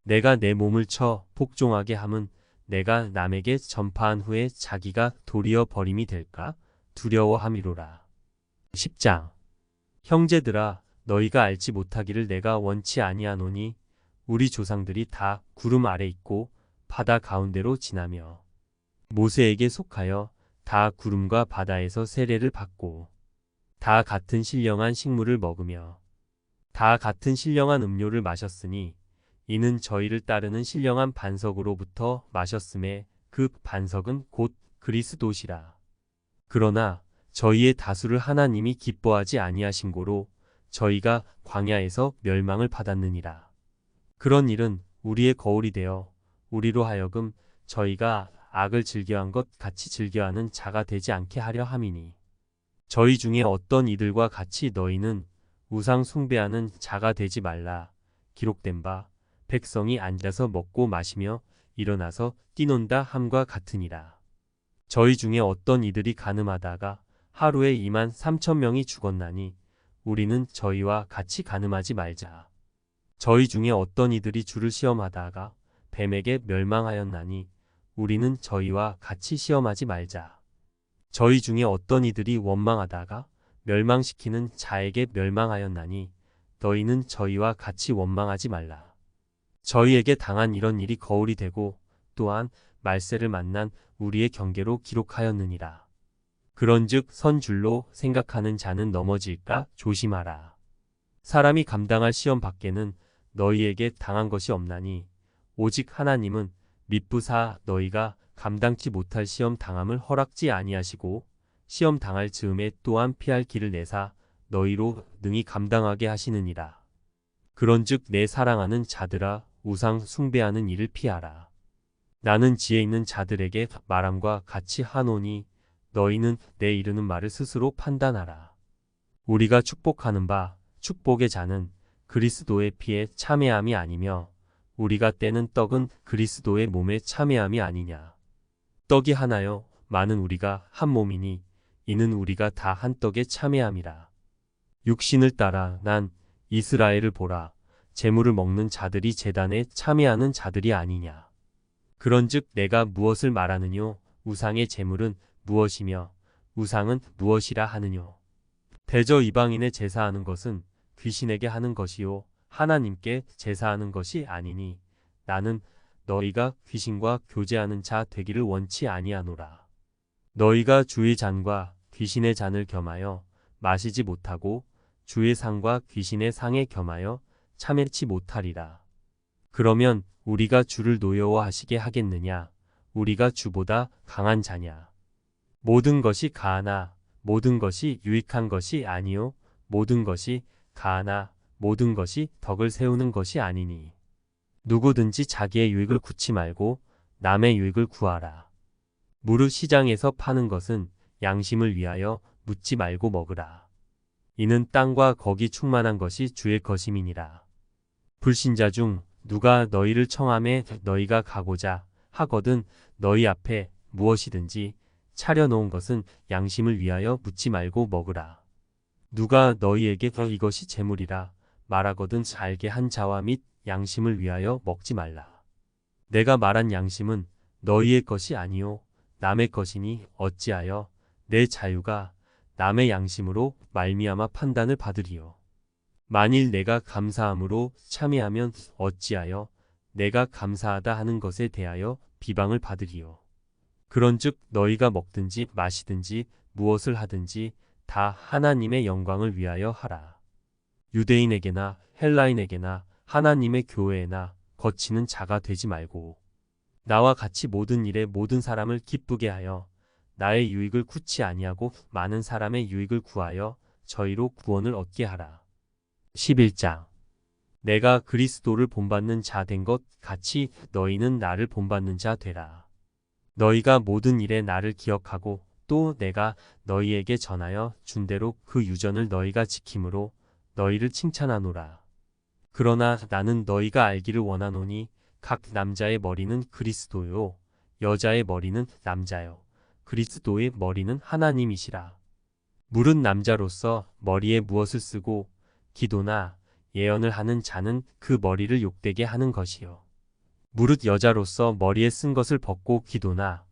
내가 내 몸을 쳐 복종하게 함은 내가 남에게 전파한 후에 자기가 도리어 버림이 될까 두려워함이로라. 10장. 형제들아, 너희가 알지 못하기를 내가 원치 아니하노니 우리 조상들이 다 구름 아래 있고 바다 가운데로 지나며 모세에게 속하여 다 구름과 바다에서 세례를 받고 다 같은 신령한 식물을 먹으며 다 같은 신령한 음료를 마셨으니 이는 저희를 따르는 신령한 반석으로부터 마셨음에 그 반석은 곧 그리스도시라. 그러나 저희의 다수를 하나님이 기뻐하지 아니하신 고로 저희가 광야에서 멸망을 받았느니라. 그런 일은 우리의 거울이 되어 우리로 하여금 저희가 악을 즐겨한 것 같이 즐겨하는 자가 되지 않게 하려 함이니 저희 중에 어떤 이들과 같이 너희는 우상 숭배하는 자가 되지 말라. 기록된 바 백성이 앉아서 먹고 마시며 일어나서 뛰논다 함과 같으니라. 저희 중에 어떤 이들이 간음하다가 하루에 2만 3천 명이 죽었나니 우리는 저희와 같이 간음하지 말자. 저희 중에 어떤 이들이 주를 시험하다가 뱀에게 멸망하였나니 우리는 저희와 같이 시험하지 말자. 저희 중에 어떤 이들이 원망하다가 멸망시키는 자에게 멸망하였나니 너희는 저희와 같이 원망하지 말라. 저희에게 당한 이런 일이 거울이 되고 또한 말세를 만난 우리의 경계로 기록하였느니라. 그런즉 선 줄로 생각하는 자는 넘어질까 조심하라. 사람이 감당할 시험 밖에는 너희에게 당한 것이 없나니 오직 하나님은 미쁘사 너희가 감당치 못할 시험 당함을 허락지 아니하시고 시험 당할 즈음에 또한 피할 길을 내사 너희로 능히 감당하게 하시느니라. 그런즉 내 사랑하는 자들아 우상 숭배하는 일을 피하라. 나는 지혜 있는 자들에게 말함과 같이 하노니 너희는 내 이르는 말을 스스로 판단하라. 우리가 축복하는 바 축복의 자는 그리스도의 피에 참여함이 아니며 우리가 떼는 떡은 그리스도의 몸에 참여함이 아니냐. 떡이 하나요 많은 우리가 한 몸이니 이는 우리가 다 한 떡에 참여함이라. 육신을 따라 난 이스라엘을 보라. 제물을 먹는 자들이 제단에 참여하는 자들이 아니냐. 그런즉 내가 무엇을 말하느뇨. 우상의 제물은 무엇이며 우상은 무엇이라 하느뇨. 대저 이방인의 제사하는 것은 귀신에게 하는 것이요 하나님께 제사하는 것이 아니니 나는 너희가 귀신과 교제하는 자 되기를 원치 아니하노라. 너희가 주의 잔과 귀신의 잔을 겸하여 마시지 못하고 주의 상과 귀신의 상에 겸하여 참여치 못하리라. 그러면 우리가 주를 노여워하시게 하겠느냐. 우리가 주보다 강한 자냐. 모든 것이 가하나 모든 것이 유익한 것이 아니요 모든 것이 가하나 모든 것이 덕을 세우는 것이 아니니 누구든지 자기의 유익을 구치 말고 남의 유익을 구하라. 무릇 시장에서 파는 것은 양심을 위하여 묻지 말고 먹으라. 이는 땅과 거기 충만한 것이 주의 것임이니라. 불신자 중 누가 너희를 청함에 너희가 가고자 하거든 너희 앞에 무엇이든지 차려놓은 것은 양심을 위하여 묻지 말고 먹으라. 누가 너희에게 이것이 재물이라 말하거든 알게 한 자와 및 양심을 위하여 먹지 말라. 내가 말한 양심은 너희의 것이 아니요 남의 것이니 어찌하여 내 자유가 남의 양심으로 말미암아 판단을 받으리요. 만일 내가 감사함으로 참여하면 어찌하여 내가 감사하다 하는 것에 대하여 비방을 받으리요. 그런즉 너희가 먹든지 마시든지 무엇을 하든지 다 하나님의 영광을 위하여 하라. 유대인에게나 헬라인에게나 하나님의 교회에나 거치는 자가 되지 말고 나와 같이 모든 일에 모든 사람을 기쁘게 하여 나의 유익을 구치 아니하고 많은 사람의 유익을 구하여 저희로 구원을 얻게 하라. 11장 내가 그리스도를 본받는 자 된 것 같이 너희는 나를 본받는 자 되라. 너희가 모든 일에 나를 기억하고 또 내가 너희에게 전하여 준 대로 그 유전을 너희가 지킴으로 너희를 칭찬하노라. 그러나 나는 너희가 알기를 원하노니 각 남자의 머리는 그리스도요 여자의 머리는 남자요 그리스도의 머리는 하나님이시라. 물은 남자로서 머리에 무엇을 쓰고 기도나 예언을 하는 자는 그 머리를 욕되게 하는 것이요. 무릇 여자로서 머리에 쓴 것을 벗고 기도나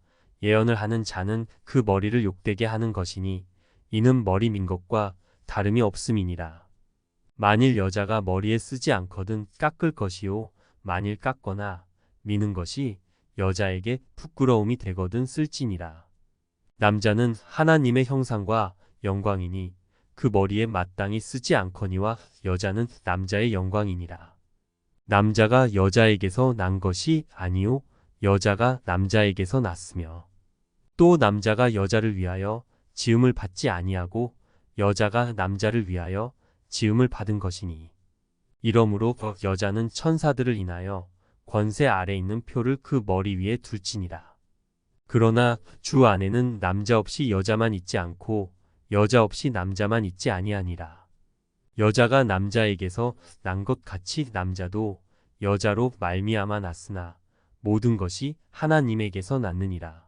예언을 하는 자는 그 머리를 욕되게 하는 것이니 이는 머리 민 것과 다름이 없음이니라. 만일 여자가 머리에 쓰지 않거든 깎을 것이요 만일 깎거나 미는 것이 여자에게 부끄러움이 되거든 쓸지니라. 남자는 하나님의 형상과 영광이니 그 머리에 마땅히 쓰지 않거니와 여자는 남자의 영광이니라. 남자가 여자에게서 난 것이 아니요 여자가 남자에게서 났으며 또 남자가 여자를 위하여 지음을 받지 아니하고 여자가 남자를 위하여 지음을 받은 것이니 이러므로 여자는 천사들을 인하여 권세 아래 있는 표를 그 머리 위에 둘지니라. 그러나 주 안에는 남자 없이 여자만 있지 않고 여자 없이 남자만 있지 아니하니라. 여자가 남자에게서 난 것 같이 남자도 여자로 말미암아 났으나 모든 것이 하나님에게서 났느니라.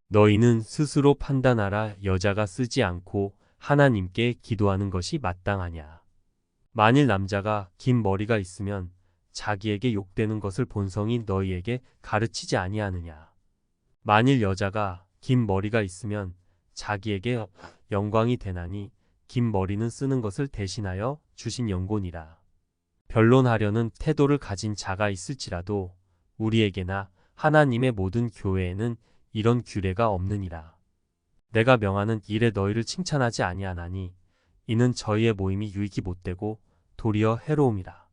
너희는 스스로 판단하라. 여자가 쓰지 않고 하나님께 기도하는 것이 마땅하냐. 만일 남자가 긴 머리가 있으면 자기에게 욕되는 것을 본성이 너희에게 가르치지 아니하느냐. 만일 여자가 긴 머리가 있으면 자기에게 영광이 되나니 긴 머리는 쓰는 것을 대신하여 주신 영곤이라. 변론하려는 태도를 가진 자가 있을지라도 우리에게나 하나님의 모든 교회에는 이런 규례가 없느니라. 내가 명하는 일에 너희를 칭찬하지 아니하나니 이는 저희의 모임이 유익이 못되고 도리어 해로움이라.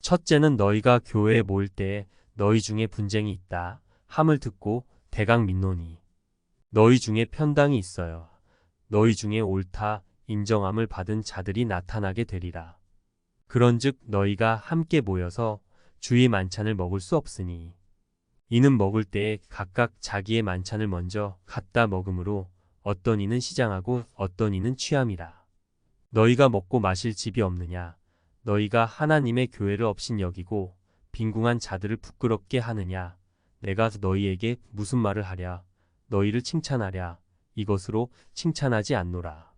첫째는 너희가 교회에 모일 때에 너희 중에 분쟁이 있다 함을 듣고 대강 밋노니 너희 중에 편당이 있어요. 너희 중에 옳다 인정함을 받은 자들이 나타나게 되리라. 그런즉 너희가 함께 모여서 주의 만찬을 먹을 수 없으니 이는 먹을 때에 각각 자기의 만찬을 먼저 갖다 먹으므로 어떤 이는 시장하고 어떤 이는 취함이라. 너희가 먹고 마실 집이 없느냐. 너희가 하나님의 교회를 업신 여기고 빈궁한 자들을 부끄럽게 하느냐. 내가 너희에게 무슨 말을 하랴. 너희를 칭찬하랴. 이것으로 칭찬하지 않노라.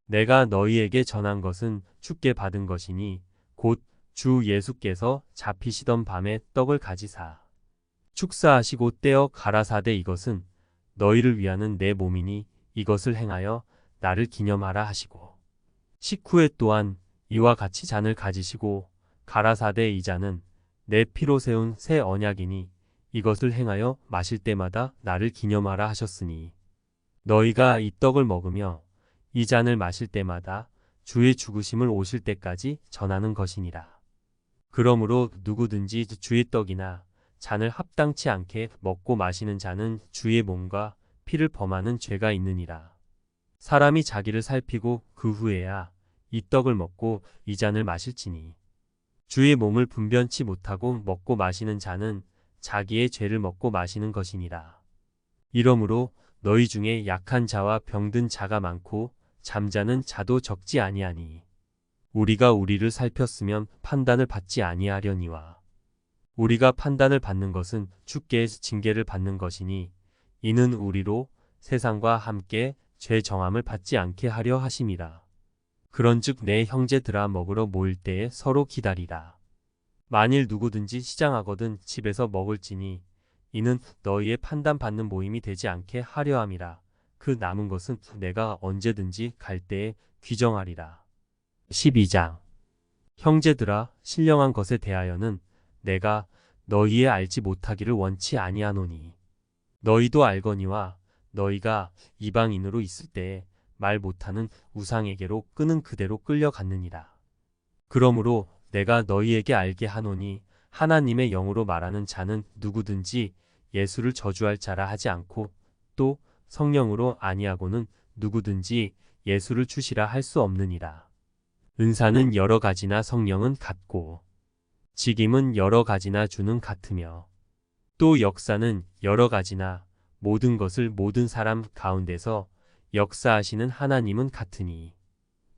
내가 너희에게 전한 것은 주께 받은 것이니 곧 주 예수께서 잡히시던 밤에 떡을 가지사 축사하시고 떼어 가라사대 이것은 너희를 위하는 내 몸이니 이것을 행하여 나를 기념하라 하시고 식후에 또한 이와 같이 잔을 가지시고 가라사대 이 잔은 내 피로 세운 새 언약이니 이것을 행하여 마실 때마다 나를 기념하라 하셨으니 너희가 이 떡을 먹으며 이 잔을 마실 때마다 주의 죽으심을 오실 때까지 전하는 것이니라. 그러므로 누구든지 주의 떡이나 잔을 합당치 않게 먹고 마시는 자는 주의 몸과 피를 범하는 죄가 있느니라. 사람이 자기를 살피고 그 후에야 이 떡을 먹고 이 잔을 마실지니 주의 몸을 분변치 못하고 먹고 마시는 자는 자기의 죄를 먹고 마시는 것이니라. 이러므로 너희 중에 약한 자와 병든 자가 많고 잠자는 자도 적지 아니하니 우리가 우리를 살폈으면 판단을 받지 아니하려니와 우리가 판단을 받는 것은 주께 징계를 받는 것이니 이는 우리로 세상과 함께 죄 정함을 받지 않게 하려 하심이라. 그런즉 내 형제들아 먹으러 모일 때에 서로 기다리라. 만일 누구든지 시장하거든 집에서 먹을지니 이는 너희의 판단받는 모임이 되지 않게 하려 함이라. 그 남은 것은 내가 언제든지 갈 때에 귀정하리라. 12장 형제들아 신령한 것에 대하여는 내가 너희의 알지 못하기를 원치 아니하노니 너희도 알거니와 너희가 이방인으로 있을 때에 말 못하는 우상에게로 끄는 그대로 끌려갔느니라. 그러므로 내가 너희에게 알게 하노니 하나님의 영으로 말하는 자는 누구든지 예수를 저주할 자라 하지 않고 또 성령으로 아니하고는 누구든지 예수를 주시라 할 수 없느니라. 은사는 여러 가지나 성령은 같고 직임은 여러 가지나 주는 같으며 또 역사는 여러 가지나 모든 것을 모든 사람 가운데서 역사하시는 하나님은 같으니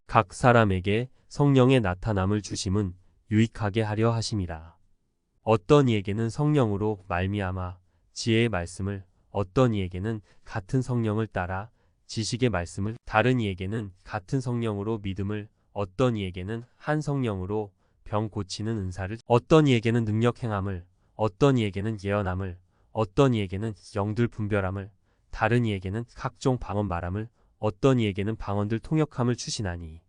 각 사람에게 성령의 나타남을 주심은 유익하게 하려 하심이라. 어떤 이에게는 성령으로 말미암아 지혜의 말씀을, 어떤 이에게는 같은 성령을 따라 지식의 말씀을, 다른 이에게는 같은 성령으로 믿음을, 어떤 이에게는 한 성령으로 병 고치는 은사를, 어떤 이에게는 능력 행함을, 어떤 이에게는 예언함을, 어떤 이에게는 영들 분별함을, 다른 이에게는 각종 방언 말함을, 어떤 이에게는 방언들 통역함을 주시나니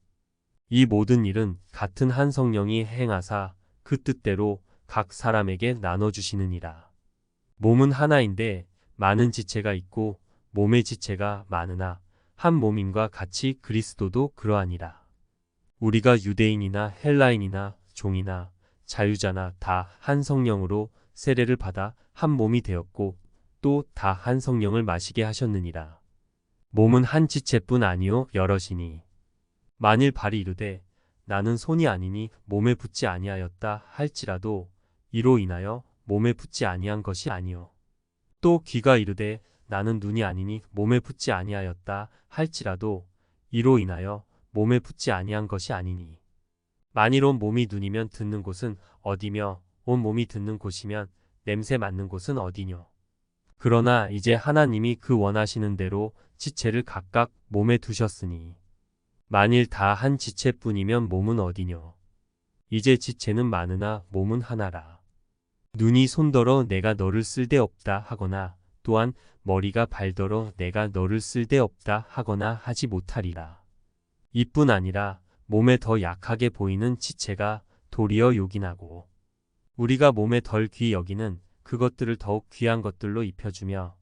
이 모든 일은 같은 한 성령이 행하사 그 뜻대로 각 사람에게 나눠주시느니라. 몸은 하나인데 많은 지체가 있고 몸의 지체가 많으나 한 몸임과 같이 그리스도도 그러하니라. 우리가 유대인이나 헬라인이나 종이나 자유자나 다 한 성령으로 세례를 받아 한 몸이 되었고 또 다 한 성령을 마시게 하셨느니라. 몸은 한 지체뿐 아니요 여럿이니 만일 발이 이르되 나는 손이 아니니 몸에 붙지 아니하였다 할지라도 이로 인하여 몸에 붙지 아니한 것이 아니요 또 귀가 이르되 나는 눈이 아니니 몸에 붙지 아니하였다 할지라도 이로 인하여 몸에 붙지 아니한 것이 아니니 만일 온 몸이 눈이면 듣는 곳은 어디며 온 몸이 듣는 곳이면 냄새 맡는 곳은 어디뇨. 그러나 이제 하나님이 그 원하시는 대로 지체를 각각 몸에 두셨으니 만일 다 한 지체뿐이면 몸은 어디뇨. 이제 지체는 많으나 몸은 하나라. 눈이 손더러 내가 너를 쓸데없다 하거나 또한 머리가 발더러 내가 너를 쓸데없다 하거나 하지 못하리라. 이뿐 아니라 몸에 더 약하게 보이는 지체가 도리어 요긴하고 우리가 몸에 덜 귀히 여기는 그것들을 더욱 귀한 것들로 입혀주며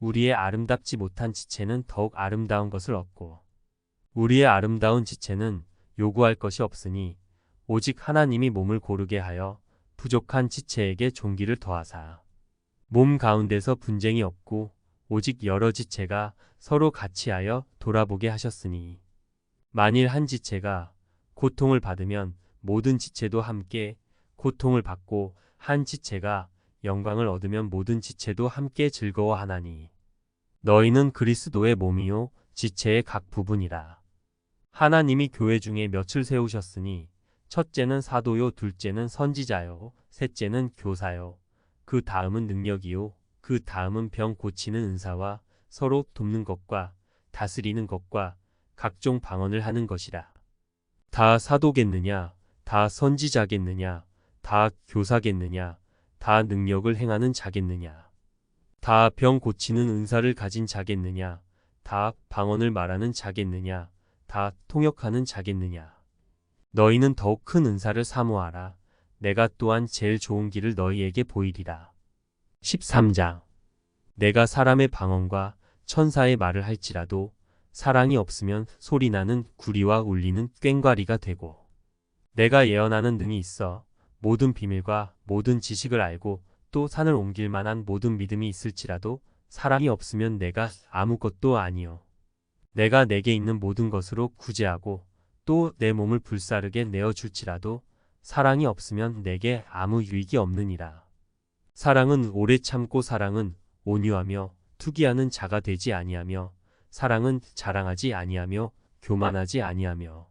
우리의 아름답지 못한 지체는 더욱 아름다운 것을 얻고 우리의 아름다운 지체는 요구할 것이 없으니 오직 하나님이 몸을 고르게 하여 부족한 지체에게 존귀를 더하사 몸 가운데서 분쟁이 없고 오직 여러 지체가 서로 같이하여 돌아보게 하셨으니 만일 한 지체가 고통을 받으면 모든 지체도 함께 고통을 받고 한 지체가 영광을 얻으면 모든 지체도 함께 즐거워하나니 너희는 그리스도의 몸이요 지체의 각 부분이라. 하나님이 교회 중에 몇을 세우셨으니 첫째는 사도요 둘째는 선지자요 셋째는 교사요 그 다음은 능력이요 그 다음은 병 고치는 은사와 서로 돕는 것과 다스리는 것과 각종 방언을 하는 것이라. 다 사도겠느냐 다 선지자겠느냐 다 교사겠느냐 다 능력을 행하는 자겠느냐 다 병 고치는 은사를 가진 자겠느냐 다 방언을 말하는 자겠느냐 다 통역하는 자겠느냐. 너희는 더욱 큰 은사를 사모하라. 내가 또한 제일 좋은 길을 너희에게 보이리라. 13장. 내가 사람의 방언과 천사의 말을 할지라도 사랑이 없으면 소리나는 구리와 울리는 꽹과리가 되고 내가 예언하는 능이 있어 모든 비밀과 모든 지식을 알고 또 산을 옮길 만한 모든 믿음이 있을지라도 사랑이 없으면 내가 아무것도 아니요. 내가 내게 있는 모든 것으로 구제하고 또 내 몸을 불사르게 내어줄지라도 사랑이 없으면 내게 아무 유익이 없느니라. 사랑은 오래 참고 사랑은 온유하며 투기하는 자가 되지 아니하며 사랑은 자랑하지 아니하며 교만하지 아니하며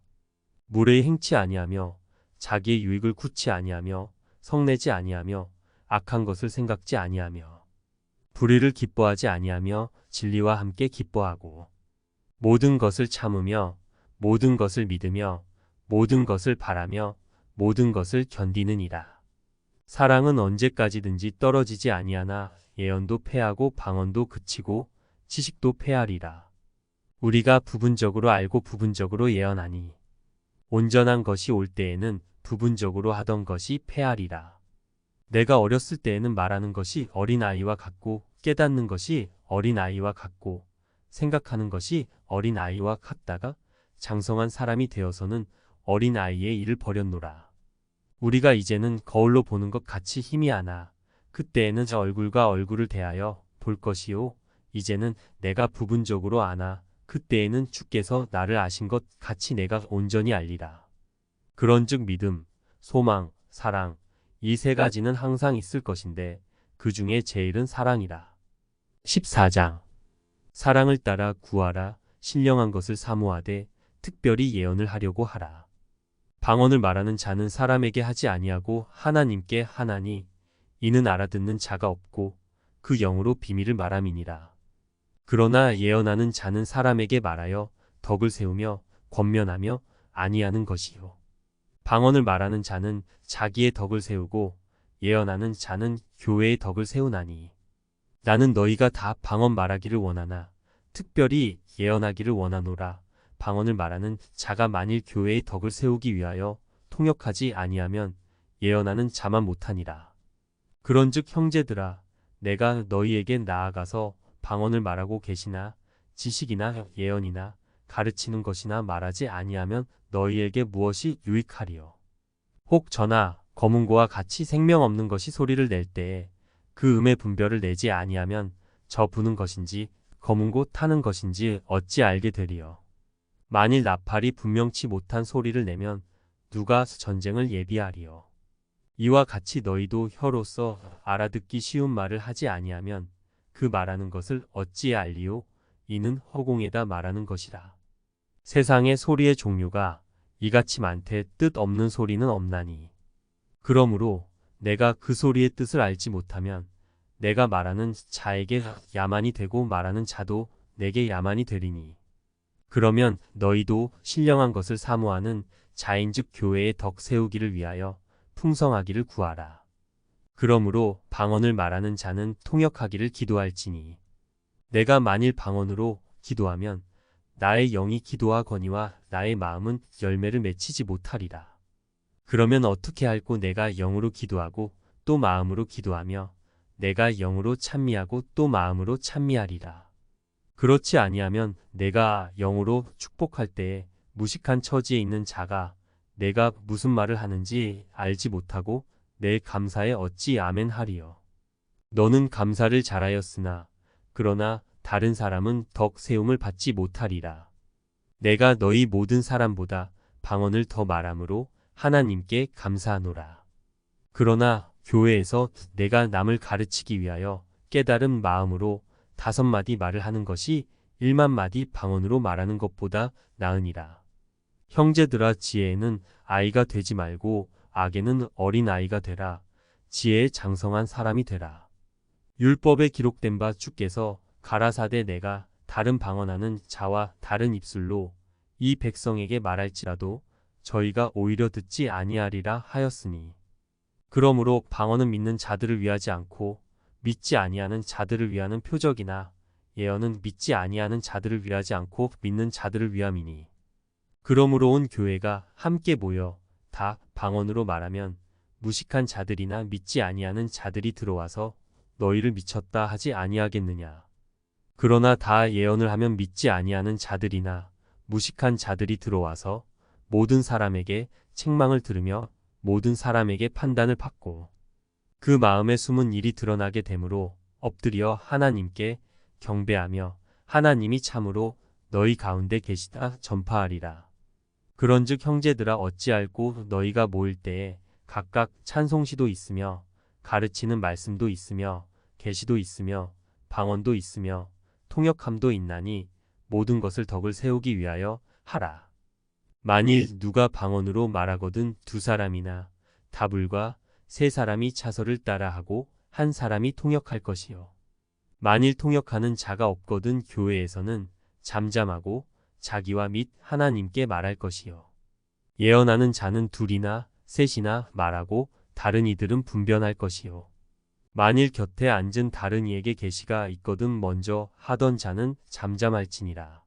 무례히 행치 아니하며 자기의 유익을 굳지 아니하며 성내지 아니하며 악한 것을 생각지 아니하며 불의를 기뻐하지 아니하며 진리와 함께 기뻐하고 모든 것을 참으며 모든 것을 믿으며 모든 것을 바라며 모든 것을 견디느니라. 사랑은 언제까지든지 떨어지지 아니하나 예언도 패하고 방언도 그치고 지식도 패하리라. 우리가 부분적으로 알고 부분적으로 예언하니 온전한 것이 올 때에는 부분적으로 하던 것이 패하리라. 내가 어렸을 때에는 말하는 것이 어린아이와 같고 깨닫는 것이 어린아이와 같고 생각하는 것이 어린아이와 같다가 장성한 사람이 되어서는 어린 아이의 일을 버렸노라. 우리가 이제는 거울로 보는 것 같이 힘이 하나 그때에는 저 얼굴과 얼굴을 대하여 볼 것이요 이제는 내가 부분적으로 아나 그때에는 주께서 나를 아신 것 같이 내가 온전히 알리라. 그런즉 믿음, 소망, 사랑 이 세 가지는 항상 있을 것인데 그 중에 제일은 사랑이라. 14장 사랑을 따라 구하라. 신령한 것을 사모하되 특별히 예언을 하려고 하라. 방언을 말하는 자는 사람에게 하지 아니하고 하나님께 하나니 이는 알아듣는 자가 없고 그 영으로 비밀을 말함이니라. 그러나 예언하는 자는 사람에게 말하여 덕을 세우며 권면하며 아니하는 것이요. 방언을 말하는 자는 자기의 덕을 세우고 예언하는 자는 교회의 덕을 세우나니 나는 너희가 다 방언 말하기를 원하나 특별히 예언하기를 원하노라. 방언을 말하는 자가 만일 교회의 덕을 세우기 위하여 통역하지 아니하면 예언하는 자만 못하니라. 그런즉 형제들아 내가 너희에게 나아가서 방언을 말하고 계시나 지식이나 예언이나 가르치는 것이나 말하지 아니하면 너희에게 무엇이 유익하리요. 혹 저나 검은고와 같이 생명 없는 것이 소리를 낼 때에 그 음의 분별을 내지 아니하면 저 부는 것인지 검은고 타는 것인지 어찌 알게 되리요. 만일 나팔이 분명치 못한 소리를 내면 누가 전쟁을 예비하리요. 이와 같이 너희도 혀로서 알아듣기 쉬운 말을 하지 아니하면 그 말하는 것을 어찌 알리요. 이는 허공에다 말하는 것이라. 세상의 소리의 종류가 이같이 많되 뜻 없는 소리는 없나니. 그러므로 내가 그 소리의 뜻을 알지 못하면 내가 말하는 자에게 야만이 되고 말하는 자도 내게 야만이 되리니. 그러면 너희도 신령한 것을 사모하는 자인즉 교회의 덕 세우기를 위하여 풍성하기를 구하라. 그러므로 방언을 말하는 자는 통역하기를 기도할지니 내가 만일 방언으로 기도하면 나의 영이 기도하거니와 나의 마음은 열매를 맺히지 못하리라. 그러면 어떻게 할꼬 내가 영으로 기도하고 또 마음으로 기도하며 내가 영으로 찬미하고 또 마음으로 찬미하리라. 그렇지 아니하면 내가 영으로 축복할 때에 무식한 처지에 있는 자가 내가 무슨 말을 하는지 알지 못하고 내 감사에 어찌 아멘 하리요. 너는 감사를 잘하였으나 그러나 다른 사람은 덕 세움을 받지 못하리라. 내가 너희 모든 사람보다 방언을 더 말함으로 하나님께 감사하노라. 그러나 교회에서 내가 남을 가르치기 위하여 깨달은 마음으로 5마디 말을 하는 것이 1만마디 방언으로 말하는 것보다 나으니라. 형제들아 지혜에는 아이가 되지 말고 악에는 어린 아이가 되라. 지혜에 장성한 사람이 되라. 율법에 기록된 바 주께서 가라사대 내가 다른 방언하는 자와 다른 입술로 이 백성에게 말할지라도 저희가 오히려 듣지 아니하리라 하였으니. 그러므로 방언은 믿는 자들을 위하지 않고 믿지 아니하는 자들을 위하는 표적이나 예언은 믿지 아니하는 자들을 위하지 않고 믿는 자들을 위함이니. 그러므로 온 교회가 함께 모여 다 방언으로 말하면 무식한 자들이나 믿지 아니하는 자들이 들어와서 너희를 미쳤다 하지 아니하겠느냐. 그러나 다 예언을 하면 믿지 아니하는 자들이나 무식한 자들이 들어와서 모든 사람에게 책망을 들으며 모든 사람에게 판단을 받고 그 마음에 숨은 일이 드러나게 되므로 엎드려 하나님께 경배하며 하나님이 참으로 너희 가운데 계시다 전파하리라. 그런즉 형제들아 어찌할꼬 너희가 모일 때에 각각 찬송시도 있으며 가르치는 말씀도 있으며 계시도 있으며 방언도 있으며 통역함도 있나니 모든 것을 덕을 세우기 위하여 하라. 만일 누가 방언으로 말하거든 2사람이나 다불과 3사람이 차서를 따라하고 1사람이 통역할 것이요. 만일 통역하는 자가 없거든 교회에서는 잠잠하고 자기와 및 하나님께 말할 것이요. 예언하는 자는 2이나 3이나 말하고 다른 이들은 분변할 것이요. 만일 곁에 앉은 다른 이에게 계시가 있거든 먼저 하던 자는 잠잠할지니라.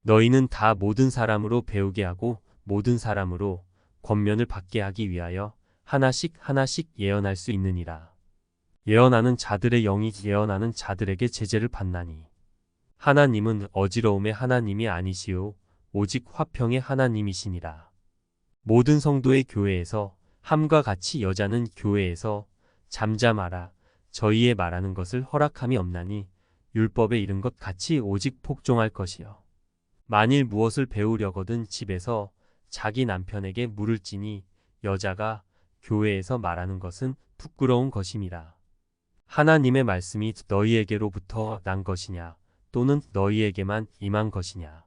너희는 다 모든 사람으로 배우게 하고 모든 사람으로 권면을 받게 하기 위하여 하나씩 하나씩 예언할 수 있느니라. 예언하는 자들의 영이 예언하는 자들에게 제재를 받나니. 하나님은 어지러움의 하나님이 아니시오 오직 화평의 하나님이시니라. 모든 성도의 교회에서 함과 같이 여자는 교회에서 잠잠하라 저희의 말하는 것을 허락함이 없나니 율법에 이른 것 같이 오직 복종할 것이요. 만일 무엇을 배우려거든 집에서 자기 남편에게 물을지니 여자가 교회에서 말하는 것은 부끄러운 것임이라. 하나님의 말씀이 너희에게로부터 난 것이냐 또는 너희에게만 임한 것이냐.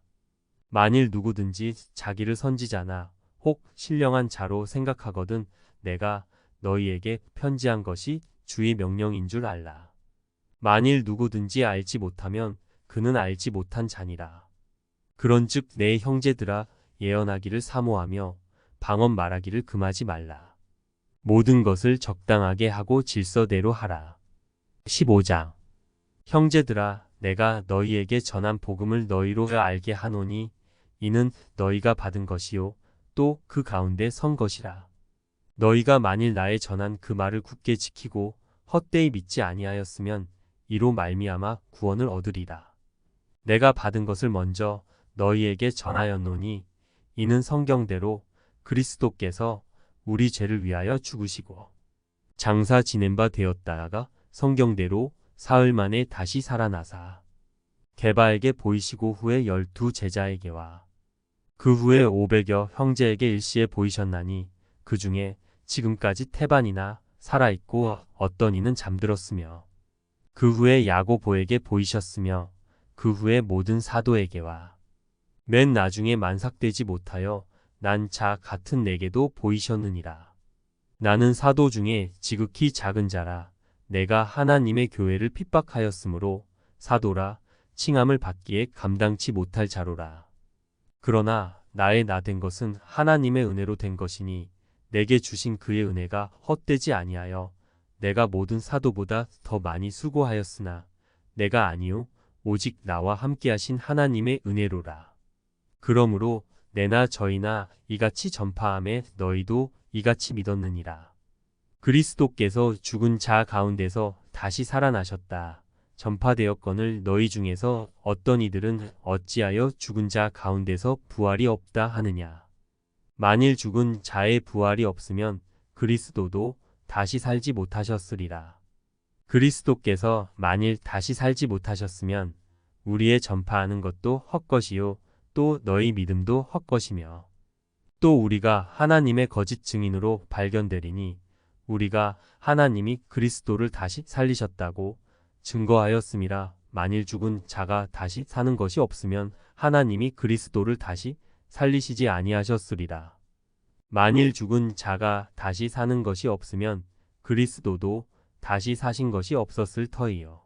만일 누구든지 자기를 선지자나 혹 신령한 자로 생각하거든 내가 너희에게 편지한 것이 주의 명령인 줄 알라. 만일 누구든지 알지 못하면 그는 알지 못한 자니라. 그런즉 내 형제들아 예언하기를 사모하며 방언 말하기를 금하지 말라. 모든 것을 적당하게 하고 질서대로 하라. 15장 형제들아 내가 너희에게 전한 복음을 너희로 알게 하노니 이는 너희가 받은 것이요 또 그 가운데 선 것이라. 너희가 만일 나의 전한 그 말을 굳게 지키고 헛되이 믿지 아니하였으면 이로 말미암아 구원을 얻으리라. 내가 받은 것을 먼저 너희에게 전하였노니 이는 성경대로 그리스도께서 우리 죄를 위하여 죽으시고 장사 지낸 바 되었다가 성경대로 사흘 만에 다시 살아나사 게바에게 보이시고 후에 12 제자에게와 그 후에 500여 형제에게 일시에 보이셨나니 그 중에 지금까지 태반이나 살아있고 어떤 이는 잠들었으며 그 후에 야고보에게 보이셨으며 그 후에 모든 사도에게와 맨 나중에 만삭되지 못하여 난 자 같은 내게도 보이셨느니라. 나는 사도 중에 지극히 작은 자라 내가 하나님의 교회를 핍박하였으므로 사도라 칭함을 받기에 감당치 못할 자로라. 그러나 나의 나 된 것은 하나님의 은혜로 된 것이니 내게 주신 그의 은혜가 헛되지 아니하여 내가 모든 사도보다 더 많이 수고하였으나 내가 아니요 오직 나와 함께하신 하나님의 은혜로라. 그러므로 내나 저희나 이같이 전파함에 너희도 이같이 믿었느니라. 그리스도께서 죽은 자 가운데서 다시 살아나셨다. 전파되었거늘 너희 중에서 어떤 이들은 어찌하여 죽은 자 가운데서 부활이 없다 하느냐. 만일 죽은 자의 부활이 없으면 그리스도도 다시 살지 못하셨으리라. 그리스도께서 만일 다시 살지 못하셨으면 우리의 전파하는 것도 헛것이요 또 너희 믿음도 헛것이며 또 우리가 하나님의 거짓 증인으로 발견되리니 우리가 하나님이 그리스도를 다시 살리셨다고 증거하였음이라. 만일 죽은 자가 다시 사는 것이 없으면 하나님이 그리스도를 다시 살리시지 아니하셨으리라. 만일 죽은 자가 다시 사는 것이 없으면 그리스도도 다시 사신 것이 없었을 터이요.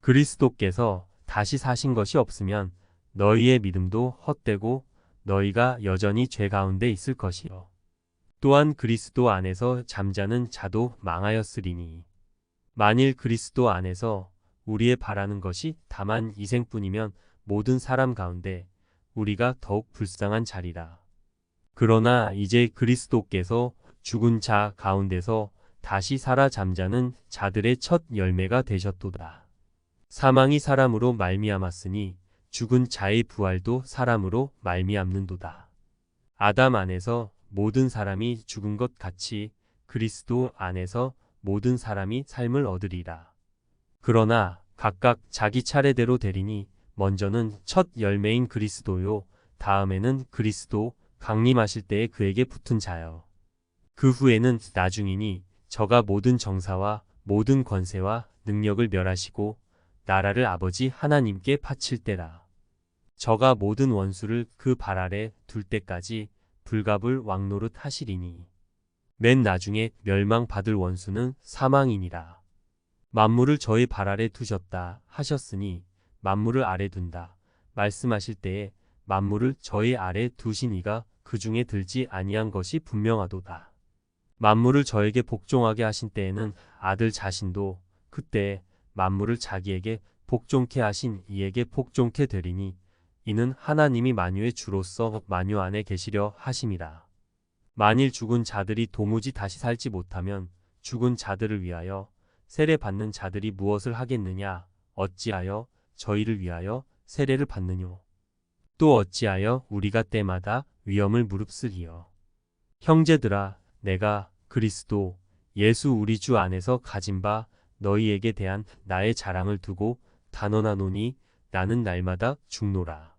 그리스도께서 다시 사신 것이 없으면 너희의 믿음도 헛되고 너희가 여전히 죄 가운데 있을 것이요. 또한 그리스도 안에서 잠자는 자도 망하였으리니 만일 그리스도 안에서 우리의 바라는 것이 다만 이생뿐이면 모든 사람 가운데 우리가 더욱 불쌍한 자리라. 그러나 이제 그리스도께서 죽은 자 가운데서 다시 살아 잠자는 자들의 첫 열매가 되셨도다. 사망이 사람으로 말미암았으니 죽은 자의 부활도 사람으로 말미암는도다. 아담 안에서 모든 사람이 죽은 것 같이 그리스도 안에서 모든 사람이 삶을 얻으리라. 그러나 각각 자기 차례대로 되리니 먼저는 첫 열매인 그리스도요 다음에는 그리스도 강림하실 때에 그에게 붙은 자요. 그 후에는 나중이니 저가 모든 정사와 모든 권세와 능력을 멸하시고 나라를 아버지 하나님께 바칠 때라. 저가 모든 원수를 그 발 아래 둘 때까지 불갑을 왕노릇 하시리니 맨 나중에 멸망받을 원수는 사망이니라. 만물을 저의 발 아래 두셨다 하셨으니 만물을 아래 둔다 말씀하실 때에 만물을 저의 아래 두신 이가 그 중에 들지 아니한 것이 분명하도다. 만물을 저에게 복종하게 하신 때에는 아들 자신도 그때 만물을 자기에게 복종케 하신 이에게 복종케 되리니 이는 하나님이 만유의 주로서 만유 안에 계시려 하심이라. 만일 죽은 자들이 도무지 다시 살지 못하면 죽은 자들을 위하여 세례 받는 자들이 무엇을 하겠느냐? 어찌하여 저희를 위하여 세례를 받느뇨? 또 어찌하여 우리가 때마다 위험을 무릅쓰리요? 형제들아, 내가 그리스도 예수 우리 주 안에서 가진 바 너희에게 대한 나의 자랑을 두고 단언하노니 나는 날마다 죽노라.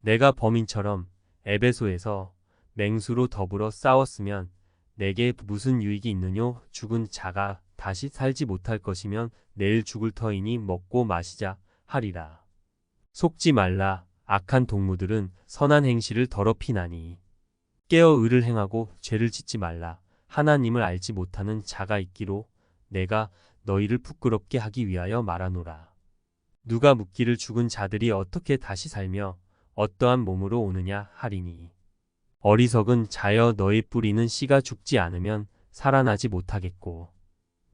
내가 범인처럼 에베소에서 맹수로 더불어 싸웠으면 내게 무슨 유익이 있느뇨? 죽은 자가 다시 살지 못할 것이면 내일 죽을 터이니 먹고 마시자 하리라. 속지 말라. 악한 동무들은 선한 행실을 더럽히나니. 깨어 의를 행하고 죄를 짓지 말라. 하나님을 알지 못하는 자가 있기로 내가 너희를 부끄럽게 하기 위하여 말하노라. 누가 묻기를 죽은 자들이 어떻게 다시 살며 어떠한 몸으로 오느냐 하리니. 어리석은 자여, 너의 뿌리는 씨가 죽지 않으면 살아나지 못하겠고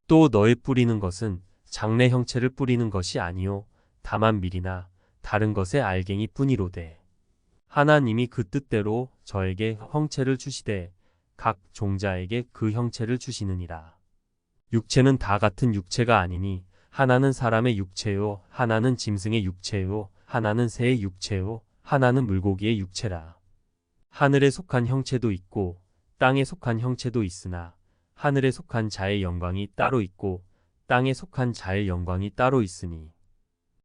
또 너의 뿌리는 것은 장래 형체를 뿌리는 것이 아니요 다만 밀이나 다른 것의 알갱이 뿐이로되 하나님이 그 뜻대로 저에게 형체를 주시되 각 종자에게 그 형체를 주시느니라. 육체는 다 같은 육체가 아니니 하나는 사람의 육체요 하나는 짐승의 육체요 하나는 새의 육체요 하나는 물고기의 육체라. 하늘에 속한 형체도 있고 땅에 속한 형체도 있으나 하늘에 속한 자의 영광이 따로 있고 땅에 속한 자의 영광이 따로 있으니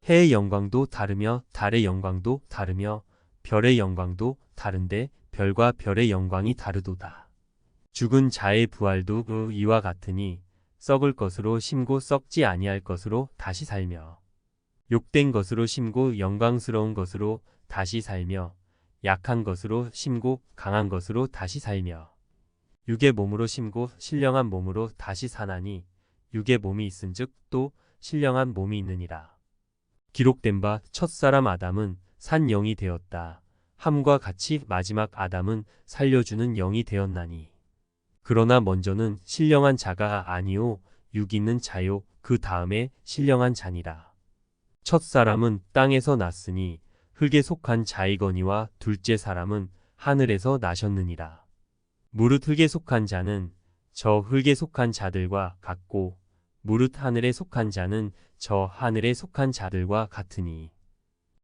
해의 영광도 다르며 달의 영광도 다르며 별의 영광도 다른데 별과 별의 영광이 다르도다. 죽은 자의 부활도 이와 같으니 썩을 것으로 심고 썩지 아니할 것으로 다시 살며 욕된 것으로 심고 영광스러운 것으로 다시 살며 약한 것으로 심고 강한 것으로 다시 살며 육의 몸으로 심고 신령한 몸으로 다시 사나니 육의 몸이 있은즉 또 신령한 몸이 있느니라. 기록된 바 첫사람 아담은 산 영이 되었다. 함과 같이 마지막 아담은 살려주는 영이 되었나니. 그러나 먼저는 신령한 자가 아니요 육 있는 자요 그 다음에 신령한 자니라. 첫사람은 땅에서 났으니 흙에 속한 자이거니와 둘째 사람은 하늘에서 나셨느니라. 무릇 흙에 속한 자는 저 흙에 속한 자들과 같고 무릇 하늘에 속한 자는 저 하늘에 속한 자들과 같으니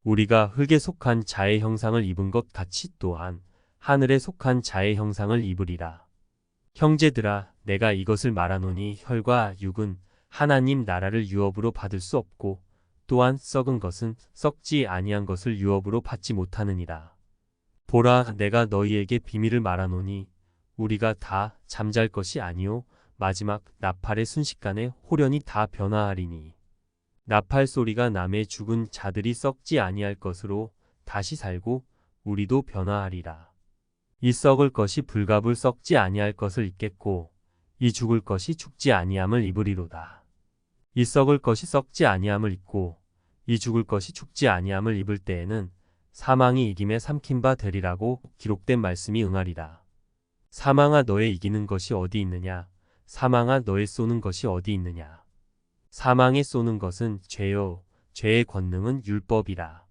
우리가 흙에 속한 자의 형상을 입은 것 같이 또한 하늘에 속한 자의 형상을 입으리라. 형제들아, 내가 이것을 말하노니 혈과 육은 하나님 나라를 유업으로 받을 수 없고 또한 썩은 것은 썩지 아니한 것을 유업으로 받지 못하느니라. 보라, 내가 너희에게 비밀을 말하노니 우리가 다 잠잘 것이 아니요 마지막 나팔의 순식간에 홀연히 다 변화하리니. 나팔 소리가 남의 죽은 자들이 썩지 아니할 것으로 다시 살고 우리도 변화하리라. 이 썩을 것이 불갑을 썩지 아니할 것을 입겠고 이 죽을 것이 죽지 아니함을 입으리로다. 이 썩을 것이 썩지 아니함을 입고 이 죽을 것이 죽지 아니함을 입을 때에는 사망이 이김에 삼킨 바 되리라고 기록된 말씀이 응하리라. 사망아, 너의 이기는 것이 어디 있느냐? 사망아, 너의 쏘는 것이 어디 있느냐? 사망에 쏘는 것은 죄요 죄의 권능은 율법이라.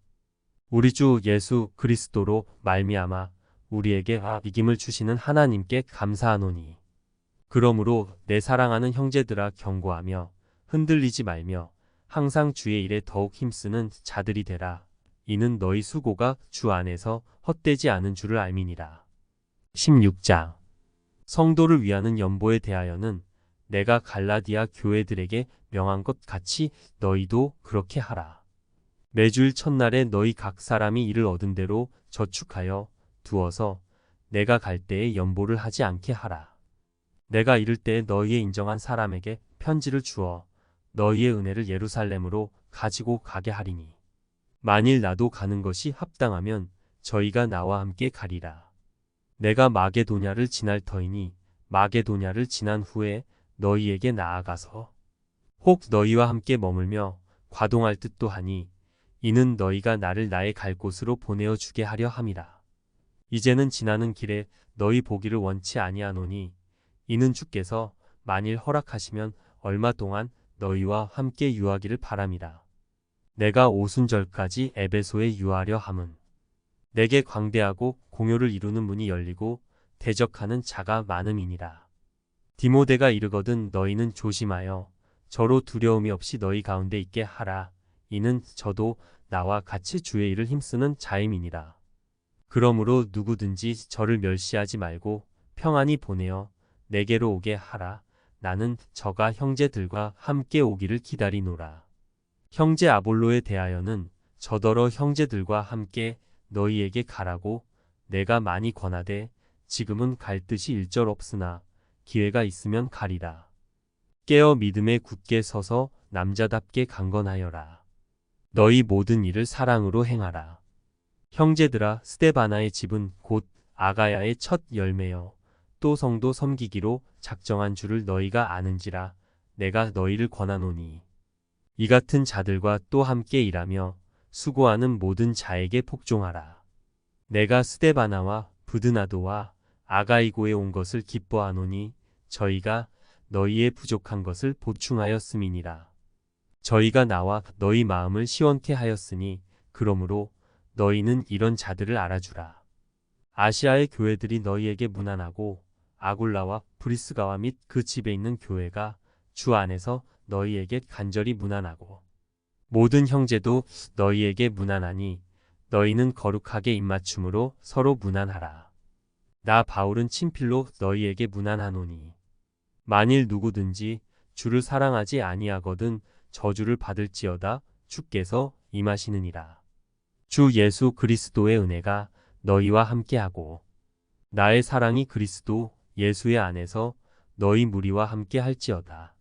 우리 주 예수 그리스도로 말미암아 우리에게 이김을 주시는 하나님께 감사하노니. 그러므로 내 사랑하는 형제들아, 경고하며 흔들리지 말며 항상 주의 일에 더욱 힘쓰는 자들이 되라. 이는 너희 수고가 주 안에서 헛되지 않은 줄을 알미니라. 16장. 성도를 위하는 연보에 대하여는 내가 갈라디아 교회들에게 명한 것 같이 너희도 그렇게 하라. 매주일 첫날에 너희 각 사람이 이를 얻은 대로 저축하여 두어서 내가 갈 때에 연보를 하지 않게 하라. 내가 이를 때에 너희의 인정한 사람에게 편지를 주어 너희의 은혜를 예루살렘으로 가지고 가게 하리니. 만일 나도 가는 것이 합당하면 저희가 나와 함께 가리라. 내가 마게도냐를 지날 터이니 마게도냐를 지난 후에 너희에게 나아가서 혹 너희와 함께 머물며 과동할 듯도 하니 이는 너희가 나를 나의 갈 곳으로 보내어 주게 하려 함이라. 이제는 지나는 길에 너희 보기를 원치 아니하노니 이는 주께서 만일 허락하시면 얼마 동안 너희와 함께 유하기를 바람이라. 내가 오순절까지 에베소에 유하려 함은 내게 광대하고 공효를 이루는 문이 열리고 대적하는 자가 많음이니라. 디모데가 이르거든 너희는 조심하여 저로 두려움이 없이 너희 가운데 있게 하라. 이는 저도 나와 같이 주의 일을 힘쓰는 자임이니라. 그러므로 누구든지 저를 멸시하지 말고 평안히 보내어 내게로 오게 하라. 나는 저가 형제들과 함께 오기를 기다리노라. 형제 아볼로에 대하여는 저더러 형제들과 함께 너희에게 가라고 내가 많이 권하되 지금은 갈 뜻이 일절없으나 기회가 있으면 가리라. 깨어 믿음에 굳게 서서 남자답게 강건하여라. 너희 모든 일을 사랑으로 행하라. 형제들아, 스데바나의 집은 곧 아가야의 첫 열매여 또 성도 섬기기로 작정한 줄을 너희가 아는지라. 내가 너희를 권하노니 이 같은 자들과 또 함께 일하며 수고하는 모든 자에게 복종하라. 내가 스데바나와 부드나도와 아가이고에 온 것을 기뻐하노니 저희가 너희의 부족한 것을 보충하였음이니라. 저희가 나와 너희 마음을 시원케 하였으니 그러므로 너희는 이런 자들을 알아주라. 아시아의 교회들이 너희에게 문안하고 아굴라와 브리스가와 및 그 집에 있는 교회가 주 안에서 너희에게 간절히 문안하고 모든 형제도 너희에게 문안하니 너희는 거룩하게 입맞춤으로 서로 문안하라. 나 바울은 친필로 너희에게 문안하노니 만일 누구든지 주를 사랑하지 아니하거든 저주를 받을지어다. 주께서 임하시느니라. 주 예수 그리스도의 은혜가 너희와 함께하고 나의 사랑이 그리스도 예수의 안에서 너희 무리와 함께 할지어다.